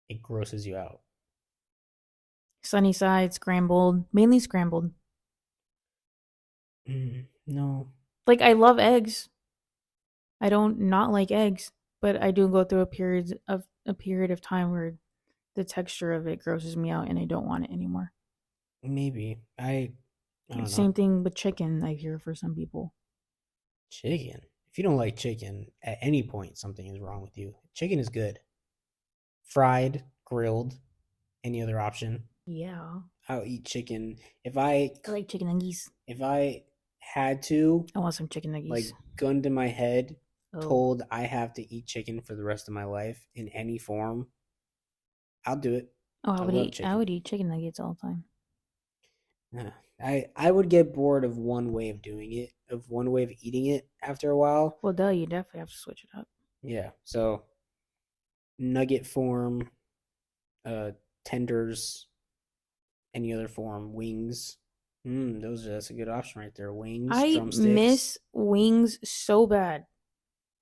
It grosses you out. Sunny side, scrambled, mainly scrambled. No, Like I love eggs. I don't not like eggs, but I do go through a period of time where the texture of it grosses me out and I don't want it anymore. maybe I don't know. Same thing with chicken, I hear for some people. Chicken. If you don't like chicken at any point, something is wrong with you. Chicken is good. Fried, grilled, any other option. Yeah. I'll eat chicken. I like chicken nuggies. If I had to, I want some chicken nuggies. like gun to my head, Oh. told I have to eat chicken for the rest of my life in any form, I'll do it. Oh, I I would love eat I chicken. would eat chicken nuggets all the time. Yeah. I would get bored of one way of doing it, of one way of eating it after a while. Well, duh, you definitely have to switch it up. Yeah. So nugget form, uh, tenders, any other form, wings. That's a good option right there. Wings, I drumsticks. miss wings so bad.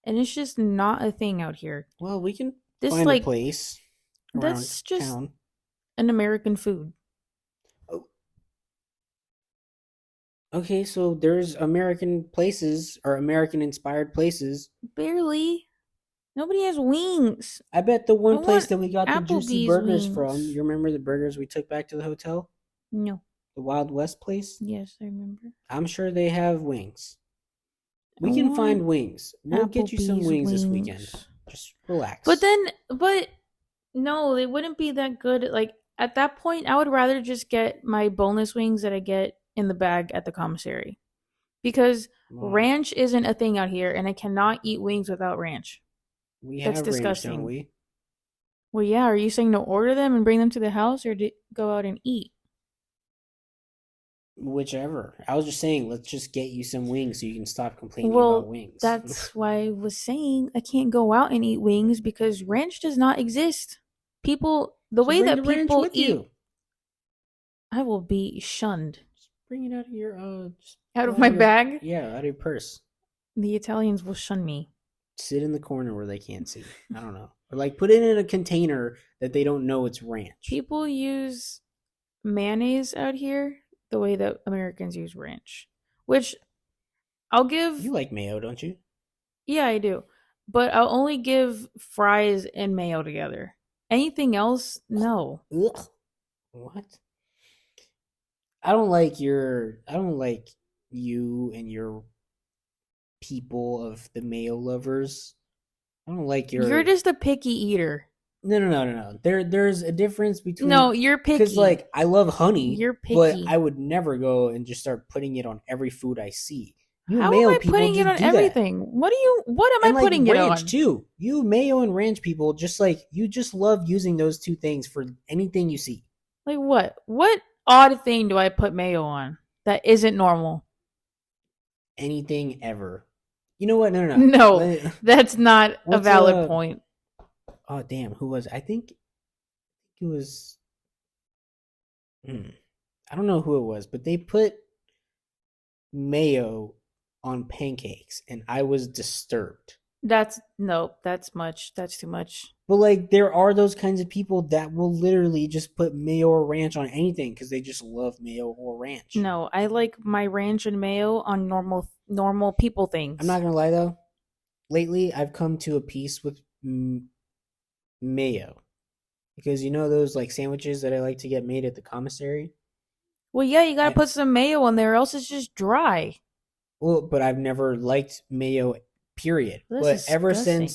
And it's just not a thing out here. Well, we can This find a like place around that's just town. an American food. Oh, Okay, so there's American places or American inspired places. Barely. Nobody has wings. I bet the I one place want that we got the juicy Applebee's burgers from, wings. you remember the burgers we took back to the hotel? No. The Wild West place? Yes, I remember. I'm sure they have wings. I We can find want wings. We'll get you some Applebee's wings this weekend. wings. Just But relax. then, but no, they wouldn't be that good. Like at that point, I would rather just get my boneless wings that I get in the bag at the commissary because Well, ranch isn't a thing out here, and I cannot eat wings without ranch. we That's have range, don't disgusting. we? Well, yeah. Are you saying to order them and bring them to the house, or to go out and eat? Whichever. I was just saying, let's just get you some wings so you can stop complaining about Well, wings. that's why I was saying I can't go out and eat wings because ranch does not exist. People, the So way bring that the ranch people with eat, you. I will be shunned. Just bring it out of your just Out pull of out my of your bag, yeah, out of your purse. the Italians will shun me. Sit in the corner where they can't see. I don't know. Or like put it in a container that they don't know it's ranch. People use mayonnaise out here the way that Americans use ranch, which I'll You give. like mayo, don't you? Yeah, I do. But I'll only give fries and mayo together. Anything else, no. Ugh. What? I don't like you and your people of the mayo lovers. I don't like You're your just a picky eater. no. There's a difference No, between you're because picky. like I love honey, You're but I picky. would never go and just start putting it on every food I see. You How am mayo I people putting it just on do that. everything? What am I And like putting it ranch on? too. You mayo and ranch people just like you just love using those two things for anything you see. Like what? What odd thing do I put mayo on that isn't normal? Anything ever. You know what? No. No, Let- that's not a What's valid point. oh damn, who was I think it was hmm, I don't know who it was, but they put mayo on pancakes and I was disturbed. That's no, that's much. That's too much. But like there are those kinds of people that will literally just put mayo or ranch on anything because they just love mayo or ranch. No, I like my ranch and mayo on normal people I'm things. not gonna lie though. Lately, I've come to a peace with mayo because you know those like sandwiches that I like to get made at the commissary. Well, yeah, you gotta I put some mayo in there, or else it's just dry. well, but I've never liked mayo. Period. That's But disgusting.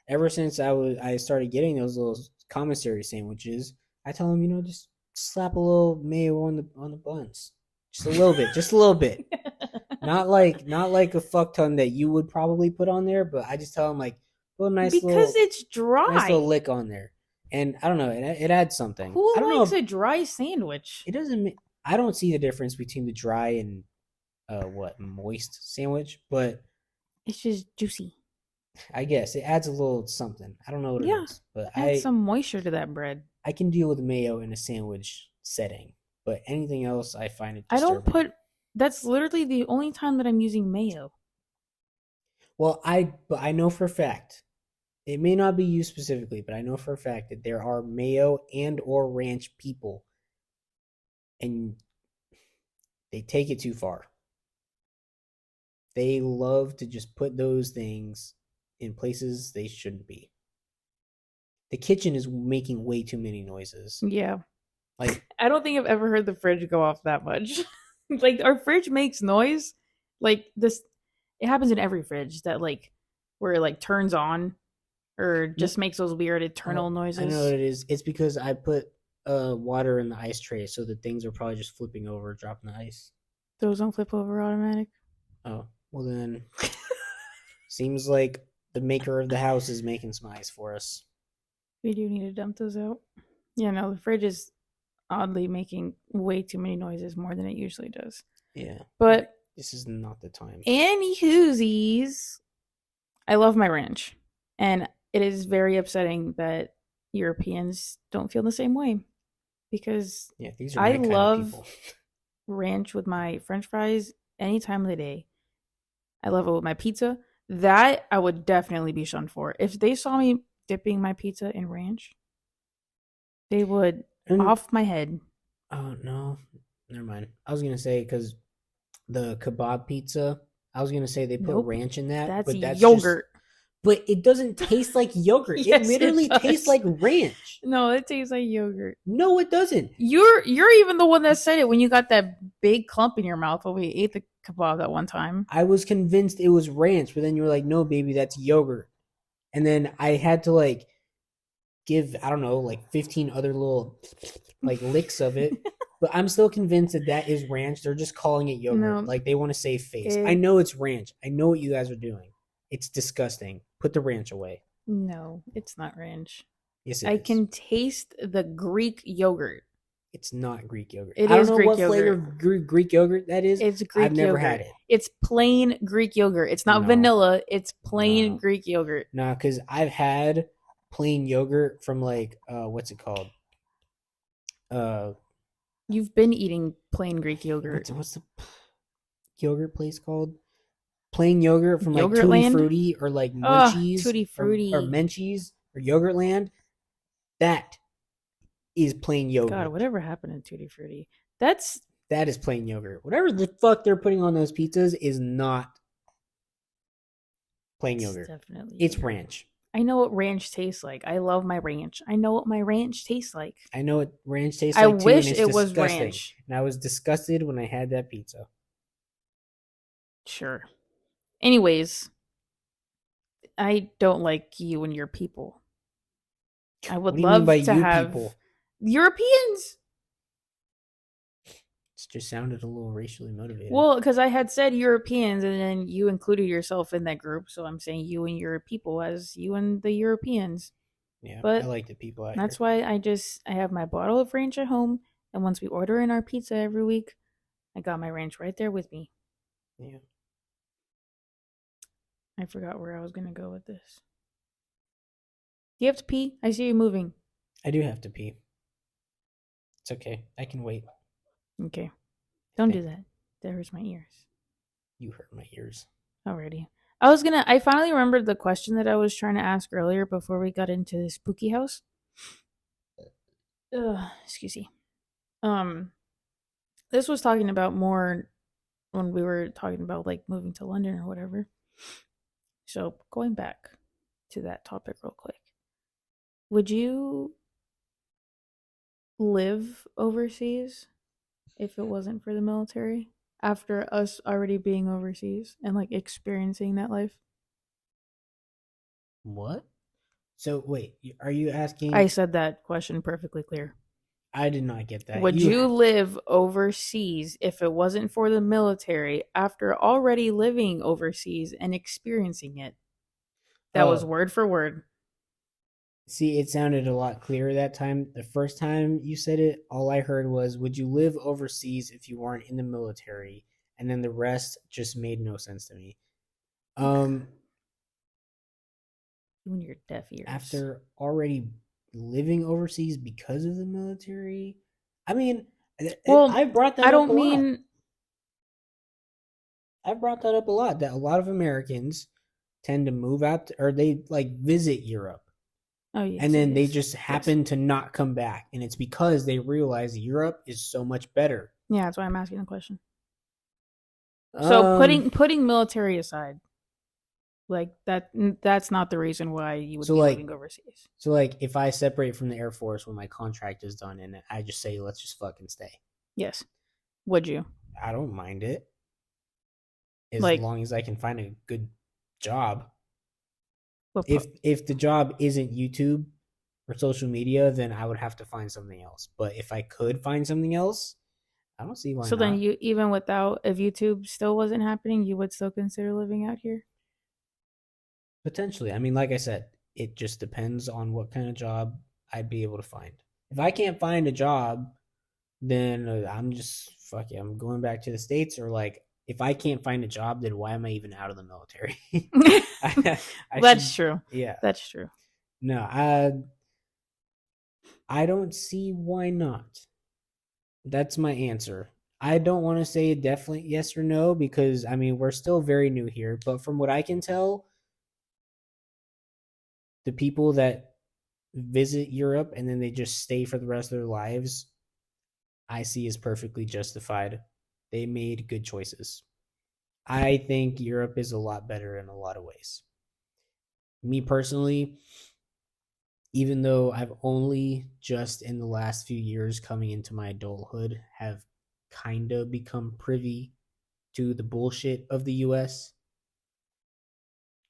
ever since I started getting those little commissary sandwiches, I tell them just slap a little mayo on the buns, just a little bit, just a little bit. Not like a fuck ton that you would probably put on there, but I just tell them like put a Because it's nice little dry. lick on there, and I don't know, it adds something. I Who don't know likes if a dry sandwich? it doesn't. I don't see the difference between the dry and what moist sandwich, but It's just juicy. I guess it adds a little something. I don't know what it Yeah, is, but add some moisture to that bread. I can deal with mayo in a sandwich setting, but anything else I find it I don't disturbing. put. That's literally the only time that I'm using mayo. Well, but I know for a fact it may not be you specifically, but I know for a fact that there are mayo and or ranch people, and they take it too far. They love to just put those things in places they shouldn't be. The kitchen is making way too many noises. Yeah, Like, I don't think I've ever heard the fridge go off that much. Like our fridge makes noise. Like this, it happens in every fridge that like where it like turns on or no, just makes those weird eternal I know what noises. it is. It's because I put water in the ice tray, so the things are probably just flipping over, dropping the ice. Those don't flip over automatic. Oh, well then, seems like the maker of the house is making some ice for us. We do need to dump those out. Yeah, no, the fridge is oddly making way too many noises more than it usually does. Yeah, But this is not the time. anywhoosies, I love my ranch. And it is very upsetting that Europeans don't feel the same way because Yeah, these are I my kind of love people. ranch with my french fries any time of the day. I love it with my pizza. That I would definitely be shunned for. If they saw me dipping my pizza in ranch, they would And off my head. oh no, never mind. I was gonna say because the kebab pizza. I was gonna say they put Nope. ranch in that, That's but that's just. yogurt. But it doesn't taste like yogurt. It Yes, it literally tastes does. like ranch. No, it tastes like yogurt. No, it doesn't. You're even the one that said it when you got that big clump in your mouth when we ate the kebab that one time. I was convinced it was ranch, but then you were like, "No, baby, that's yogurt." And then I had to like give, I don't know, like 15 other little like licks of it. But I'm still convinced that that is ranch. They're just calling it yogurt. No, Like they want to save face. I it know it's ranch. I know what you guys are doing. It's disgusting. Put the ranch away. no, it's not ranch. Yes, it I is. can taste the Greek yogurt. It's not Greek yogurt. It I don't is know Greek what flavor yogurt. of Greek yogurt that is. It's I've Greek never yogurt. had it. It's plain Greek yogurt. It's not No. vanilla. It's plain No. Greek yogurt. Nah, because I've had plain yogurt from like what's it called? Uh You've been eating plain Greek yogurt. what's the yogurt place called? Plain yogurt from like Tutti Yogurtland? Frutti or like Ugh, Munchies Tutti Frutti. or Menchie's or Yogurtland. That is plain yogurt. God, whatever happened to Tutti Frutti? That is plain yogurt. Whatever the fuck they're putting on those pizzas is not plain yogurt. Definitely. It's yogurt. ranch. I know what ranch tastes like. I love my ranch. I know what my ranch tastes like. I know what ranch tastes I like too, wish and it's it was disgusting. ranch. And I was disgusted when I had that pizza. Sure. Anyways, I don't like you and your people. I would What do you love mean by to you have people? Europeans. It just sounded a little racially motivated. Well, because I had said Europeans, and then you included yourself in that group, so I'm saying you and your people as you and the Europeans. Yeah, but I like the people out that's here. why I have my bottle of ranch at home, and once we order in our pizza every week, I got my ranch right there with me. Yeah. I forgot where I was gonna go with this. Do you have to pee? I see you moving. I do have to pee. It's okay. I can wait. Okay. Don't do that. That hurts my ears. You hurt my ears. Already. I finally remembered the question that I was trying to ask earlier before we got into the spooky house. Excuse me. This was talking about more when we were talking about like moving to London or whatever. So going back to that topic real quick. Would you live overseas if it wasn't for the military after us already being overseas and like experiencing that life? What? So wait, are you asking? I said that question perfectly clear. I did not get that. Would you live overseas if it wasn't for the military after already living overseas and experiencing it? That was word for word. See, it sounded a lot clearer that time. The first time you said it, all I heard was, would you live overseas if you weren't in the military? And then the rest just made no sense to me. You and your deaf ears. After already living overseas because of the military? I mean, well, I brought that I up don't a mean lot. I brought that up a lot, that a lot of Americans tend to move out or they like visit Europe. Oh, yes, and then they just happen to not come back. And it's because they realize Europe is so much better. Yeah, that's why I'm asking the question. So putting military aside, like that's not the reason why you would be living overseas. So like if I separate from the Air Force when my contract is done and I just say, let's just fucking stay. Yes. Would you? I don't mind it. As long as I can find a good job. If the job isn't YouTube or social media, then I would have to find something else. But if I could find something else, I don't see why not. So then you, even without, if YouTube still wasn't happening, you would still consider living out here? Potentially. I mean, like I said, it just depends on what kind of job I'd be able to find. If I can't find a job, then I'm just, fuck it, I'm going back to the States. Or like, if I can't find a job, then why am I even out of the military? That's true. Yeah. That's true. No, I don't see why not. That's my answer. I don't want to say definitely yes or no because, I mean, we're still very new here. But from what I can tell, the people that visit Europe and then they just stay for the rest of their lives, I see as perfectly justified. They made good choices. I think Europe is a lot better in a lot of ways. Me personally, even though I've only just in the last few years coming into my adulthood have kind of become privy to the bullshit of the US,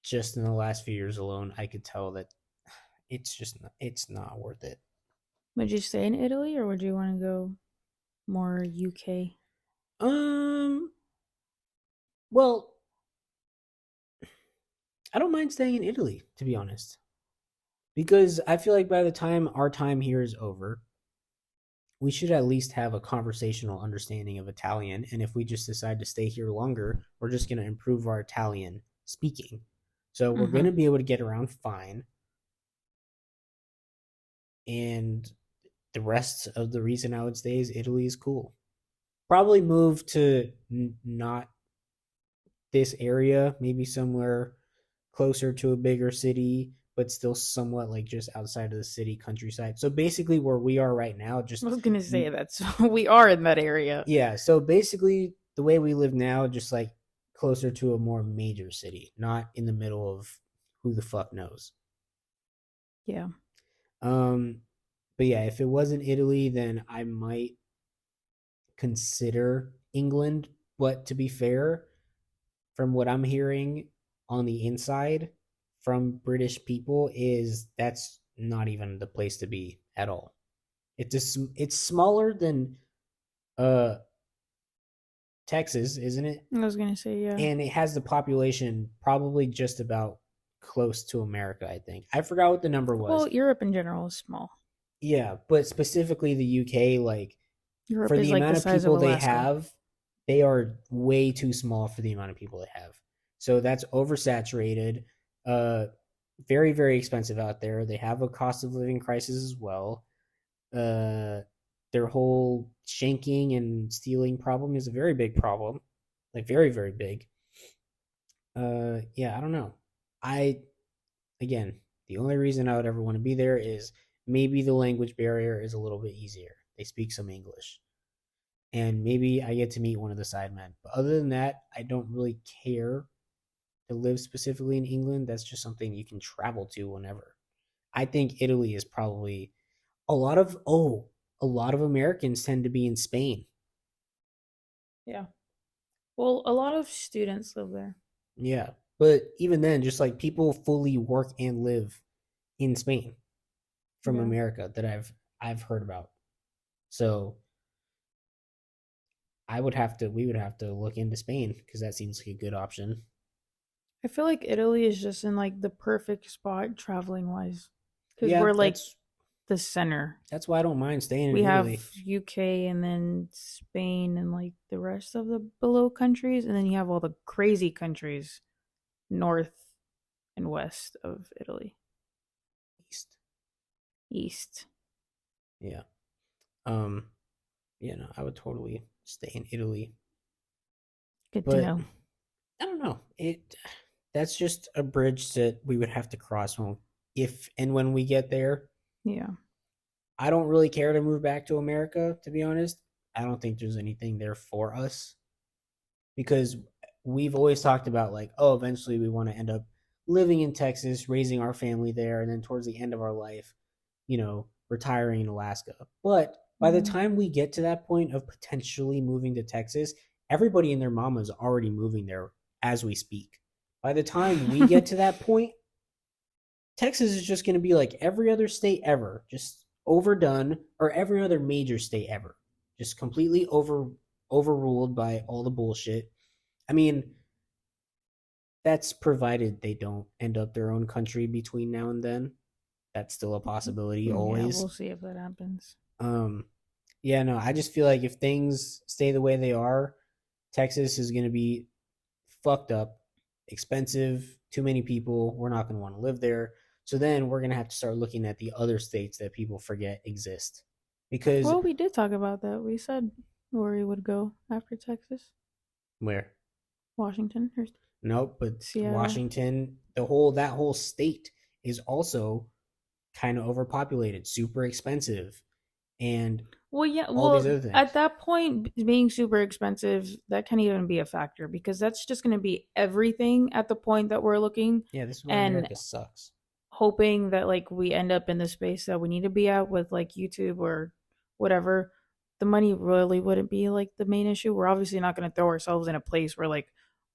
just in the last few years alone, I could tell that it's not worth it. Would you stay in Italy or would you want to go more UK? Um, well, I don't mind staying in Italy, to be honest, because I feel like by the time our time here is over, we should at least have a conversational understanding of Italian. And if we just decide to stay here longer, we're just going to improve our Italian speaking. So we're going Mm-hmm. to be able to get around fine. And the rest of the reason I would stay is Italy is cool. Probably move to not this area, maybe somewhere closer to a bigger city, but still somewhat like just outside of the city countryside. So basically, where we are right now, I just was gonna say that's we are in that area. yeah. So basically, the way we live now, just like closer to a more major city, not in the middle of who the fuck knows. Yeah. Um, but yeah, if it wasn't Italy, then I might consider England. But to be fair, from what I'm hearing on the inside from British people, is that's not even the place to be at all. It's smaller than uh Texas, isn't it? I was gonna say yeah. And it has the population probably just about close to America, I think. I forgot what the number Well, was. Europe in general is small. Yeah, but specifically the UK, like Europe for is the like the amount of size of people they Alaska. have, they are way too small for the amount of people they have. So that's oversaturated. Uh, very, very expensive out there. They have a cost of living crisis as well. Uh, their whole shanking and stealing problem is a very big problem, like very, very big. Yeah, I don't know. I again, the only reason I would ever want to be there is maybe the language barrier is a little bit easier. They speak some English, and maybe I get to meet one of the sidemen. But other than that, I don't really care to live specifically in England. That's just something you can travel to whenever. I think Italy is probably a lot of Americans tend to be in Spain. Yeah. Well, a lot of students live there. Yeah. But even then, just like people fully work and live in Spain from Yeah. America that I've heard about. So we would have to look into Spain because that seems like a good option. I feel like Italy is just in like the perfect spot traveling wise, because Yeah, we're like the center. that's why I don't mind staying We in have Italy. UK and then Spain and like the rest of the below countries, and then you have all the crazy countries north and west of Italy, East. east. Yeah. Yeah, no, I would totally stay in Italy. Good to But know. I don't know. It That's just a bridge that we would have to cross when if and when we get there. Yeah. I don't really care to move back to America, to be honest. I don't think there's anything there for us because we've always talked about like, oh, eventually we want to end up living in Texas, raising our family there, and then towards the end of our life, retiring in Alaska. But by the Mm-hmm. time we get to that point of potentially moving to Texas, everybody and their mama is already moving there as we speak. By the time we get to that point, Texas is just going to be like every other state ever, just overdone, or every other major state ever, just completely overruled by all the bullshit. I mean, that's provided they don't end up their own country between now and then. That's still a possibility Yeah, always. we'll see if that happens. Um, yeah, no, I just feel like if things stay the way they are, Texas is going to be fucked up, expensive, too many people. We're not going to want to live there. So then we're going to have to start looking at the other states that people forget exist. Because Well, we did talk about that. We said where we would go after Texas, where? Washington or Nope, but Seattle. Washington, that whole state is also kind of overpopulated, super expensive. And Well, yeah. all these Well, other at things. that point, being super expensive, that can't even be a factor because that's just going to be everything at the point that we're looking Yeah, this is why and America sucks. hoping that like we end up in the space that we need to be at with like YouTube or whatever. The money really wouldn't be like the main issue. We're obviously not going to throw ourselves in a place where like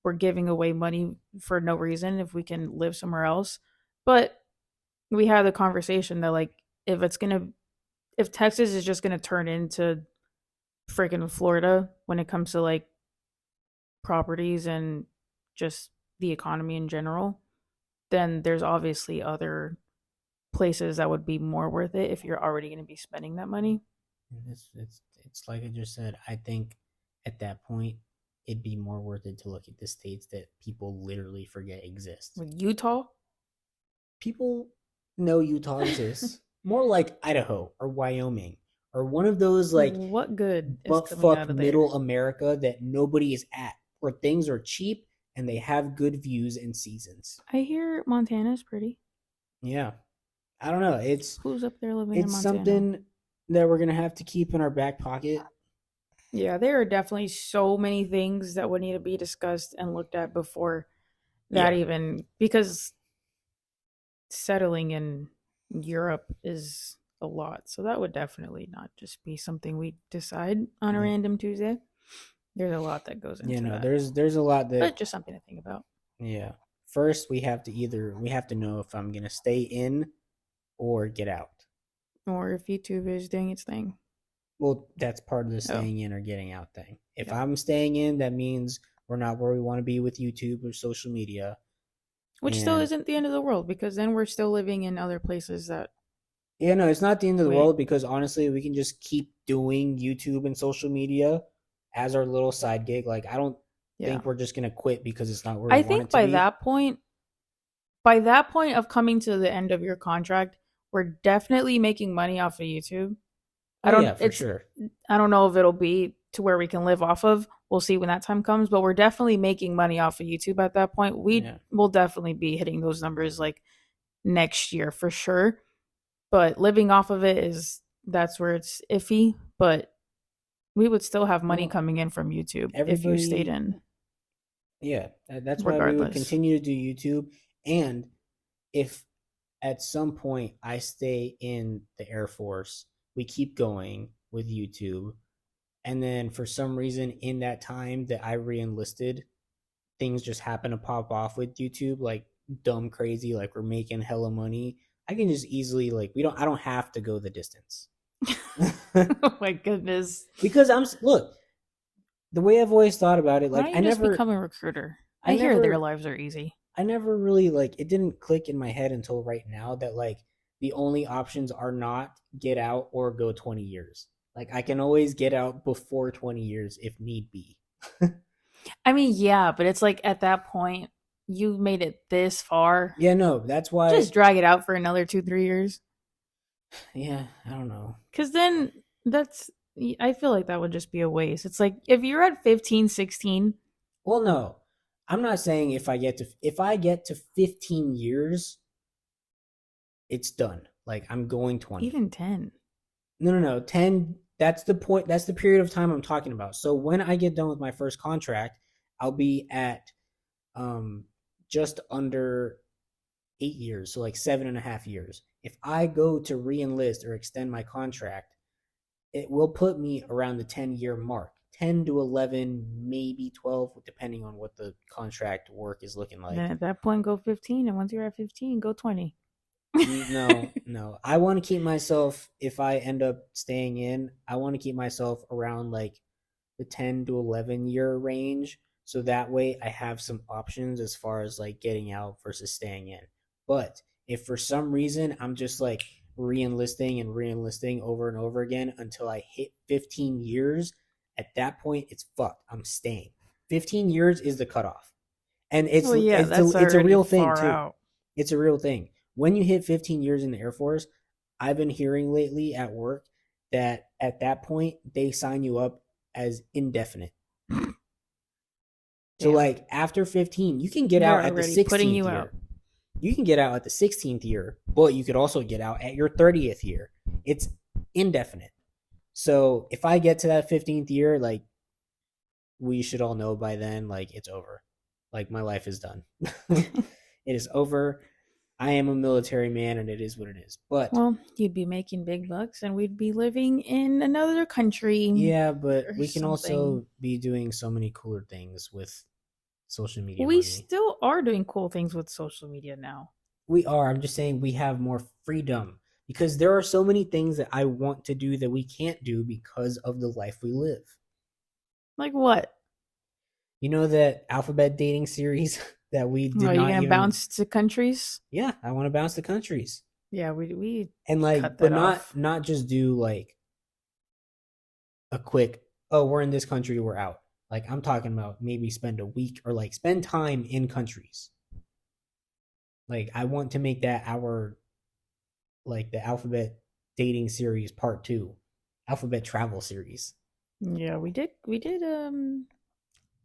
we're giving away money for no reason if we can live somewhere else. But we had the conversation that like if it's going to if Texas is just going to turn into freaking Florida when it comes to like properties and just the economy in general, then there's obviously other places that would be more worth it if you're already going to be spending that money. It's like I just said. I think at that point it'd be more worth it to look at the states that people literally forget exist. Like Utah? People know Utah exists. More like Idaho or Wyoming or one of those like What good is butt coming fuck out of there? middle America that nobody is at, where things are cheap and they have good views and seasons. I hear Montana's pretty. Yeah, I don't know. Who's up there living in It's Montana? something that we're gonna have to keep in our back pocket. Yeah, there are definitely so many things that would need to be discussed and looked at before that Yeah, even because settling in Europe is a lot. So that would definitely not just be something we decide on a yeah, random Tuesday. There's a lot that goes you into know. that. There's a lot But that just something to think about. yeah. First, we have to know if I'm gonna stay in or get out. Or if YouTube is doing its thing. Well, that's part of the Oh, staying in or getting out thing. If yeah. I'm staying in, that means we're not where we want to be with YouTube or social media. Which still And isn't the end of the world because then we're still living in other places that yeah, no, it's not the end of the wait. world because honestly, we can just keep doing YouTube and social media as our little side gig. Like, I don't Yeah. think we're just gonna quit because it's not where we I want think it to be. by that point of coming to the end of your contract, we're definitely making money off of YouTube. I Oh yeah, don't for it's sure. I don't know if it'll be to where we can live off of. We'll see when that time comes, but we're definitely making money off of YouTube at that point. We Yeah. will definitely be hitting those numbers like next year for sure. But living off of it is that's where it's iffy, but we would still have money Well, coming in from YouTube if you stayed everybody, in yeah, that's why we would regardless. continue to do YouTube. And if at some point I stay in the Air Force, we keep going with YouTube. And then for some reason in that time that I re-enlisted, things just happen to pop off with YouTube, like dumb crazy, like we're making hella money. I can just easily like I don't have to go the distance. Oh my goodness. Because look, the way I've always thought about it, Why like don't you just become a recruiter? I I hear their never lives are easy. I never really like it didn't click in my head until right now that like the only options are not get out or go 20 years. Like I can always get out before 20 years if need be. I mean, yeah, but it's like at that point, you made it this far. Yeah, no, that's why Just drag it out for another 2, 3 years. yeah, I don't know. Because then that's, I feel like that would just be a waste. It's like if you're at 15, 16, Well, no. I'm not saying if I get to 15 years, it's done. Like I'm going 20. even 10. No, no, no. 10, that's the point. That's the period of time I'm talking about. So when I get done with my first contract, I'll be at um just under 8 years, so like 7.5 years. If I go to re-enlist or extend my contract, it will put me around the 10-year mark. 10 to 11, maybe 12, depending on what the contract work is looking And then like. at that point, go 15. And once you're at 15, go 20. No, no. I want to keep myself, if I end up staying in, I want to keep myself around like the 10 to 11 year range. So that way I have some options as far as like getting out versus staying in. But if for some reason I'm just like re-enlisting over and over again until I hit 15 years, at that point it's fucked. I'm staying. 15 years is the cutoff. And Well, yeah, that's it's a already real thing far too. out. It's a real thing. When you hit 15 years in the Air Force, I've been hearing lately at work that at that point they sign you up as indefinite. So Damn. like after 15, you can get They're out at the already putting 16th you out. year. You can get out at the 16th year, but you could also get out at your 30th year. It's indefinite. So if I get to that 15th year, like we should all know by then, like it's over. Like my life is done. It is over. I am a military man and it is what it is. But Well, you'd be making big bucks and we'd be living in another country yeah, but or we can something. also be doing so many cooler things with social media We money. still are doing cool things with social media now. We are. I'm just saying we have more freedom because there are so many things that I want to do that we can't do because of the life we live. Like what? You know that alphabet dating series that we did Are you not gonna even. bounce to countries? Yeah, I want to bounce the countries. Yeah, we And cut like but that not off. not just do like a quick, oh, we're in this country, we're out. Like I'm talking about maybe spend a week or like spend time in countries. Like I want to make that our, like the alphabet dating series part 2, alphabet travel series. Yeah, we did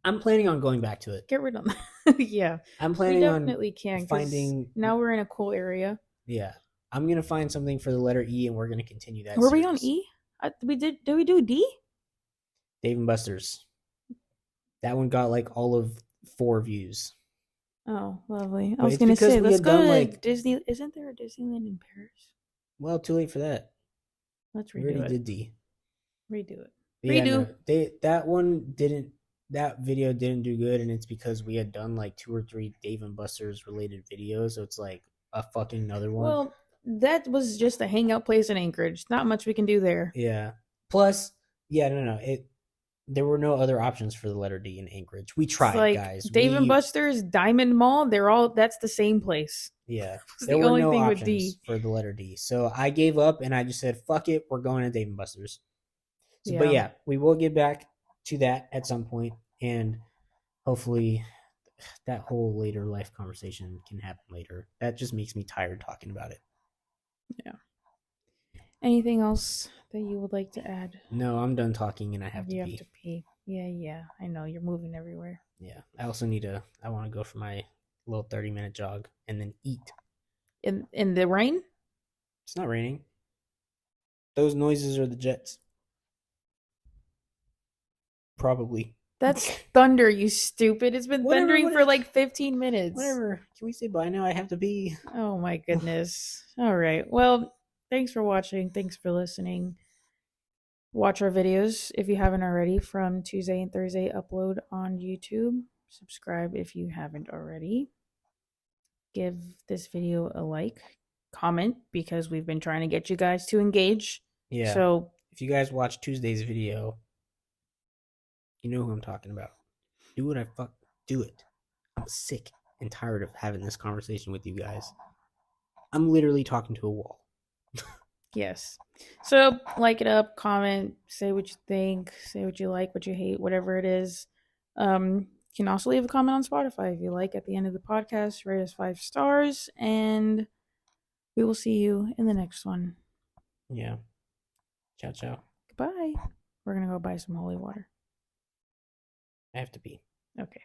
I'm planning on going back to it. get rid of that. Yeah. I'm We planning on definitely can cuz finding, now we're in a cool area. yeah, I'm gonna find something for the letter E and we're gonna continue that Were we on series. E? Did we do D? Dave and Buster's. That one got like all of 4 views. Oh, lovely. I But was it's gonna because say, we let's had go done to like, Disney. Isn't there a Disneyland in Paris? well, too late for that. Let's We redo already it. did D. Redo it. But yeah, Redo. no, that one didn't, that video didn't do good, and it's because we had done like 2 or 3 Dave and Buster's related videos, so it's like a fucking another one. Well, that was just a hangout place in Anchorage. Not much we can do there. Yeah. Plus, yeah, no, it, there were no other options for the letter D in Anchorage. We It's tried, like guys. Dave and We, Buster's, Diamond Mall. That's the same place. yeah, It's there the were only no thing with options D. for the letter D. So I gave up and I just said, fuck it, we're going to Dave and Buster's. So, but Yeah. yeah, we will get back to that at some point, and hopefully that whole later life conversation can happen later. That just makes me tired talking about it. Yeah. Anything else that you would like to add? No, I'm done talking and I have to You have pee. to pee. Yeah, yeah. I know you're moving everywhere. Yeah. I also need to, I want to go for my little 30-minute jog and then eat. In the rain? It's not raining. Those noises are the jets. Probably. That's thunder, you stupid. It's been Whatever, thundering for whatever. like 15 minutes. Whatever. Can we say bye now? I have to pee. Oh my goodness. All right. Well, thanks for watching. Thanks for listening. Watch our videos if you haven't already from Tuesday and Thursday upload on YouTube. Subscribe if you haven't already. Give this video a like, comment because we've been trying to get you guys to engage. Yeah. So, if you guys watch Tuesday's video, you know who I'm talking about. Do what I fuck. Do it. I'm sick and tired of having this conversation with you guys. I'm literally talking to a wall. yes. So, like it up, comment, say what you think, say what you like, what you hate, whatever it is. You can also leave a comment on Spotify if you like at the end of the podcast. Rate us 5 stars, and we will see you in the next one. Yeah. Ciao, ciao. Goodbye. We're going to go buy some holy water. I have to pee. Okay.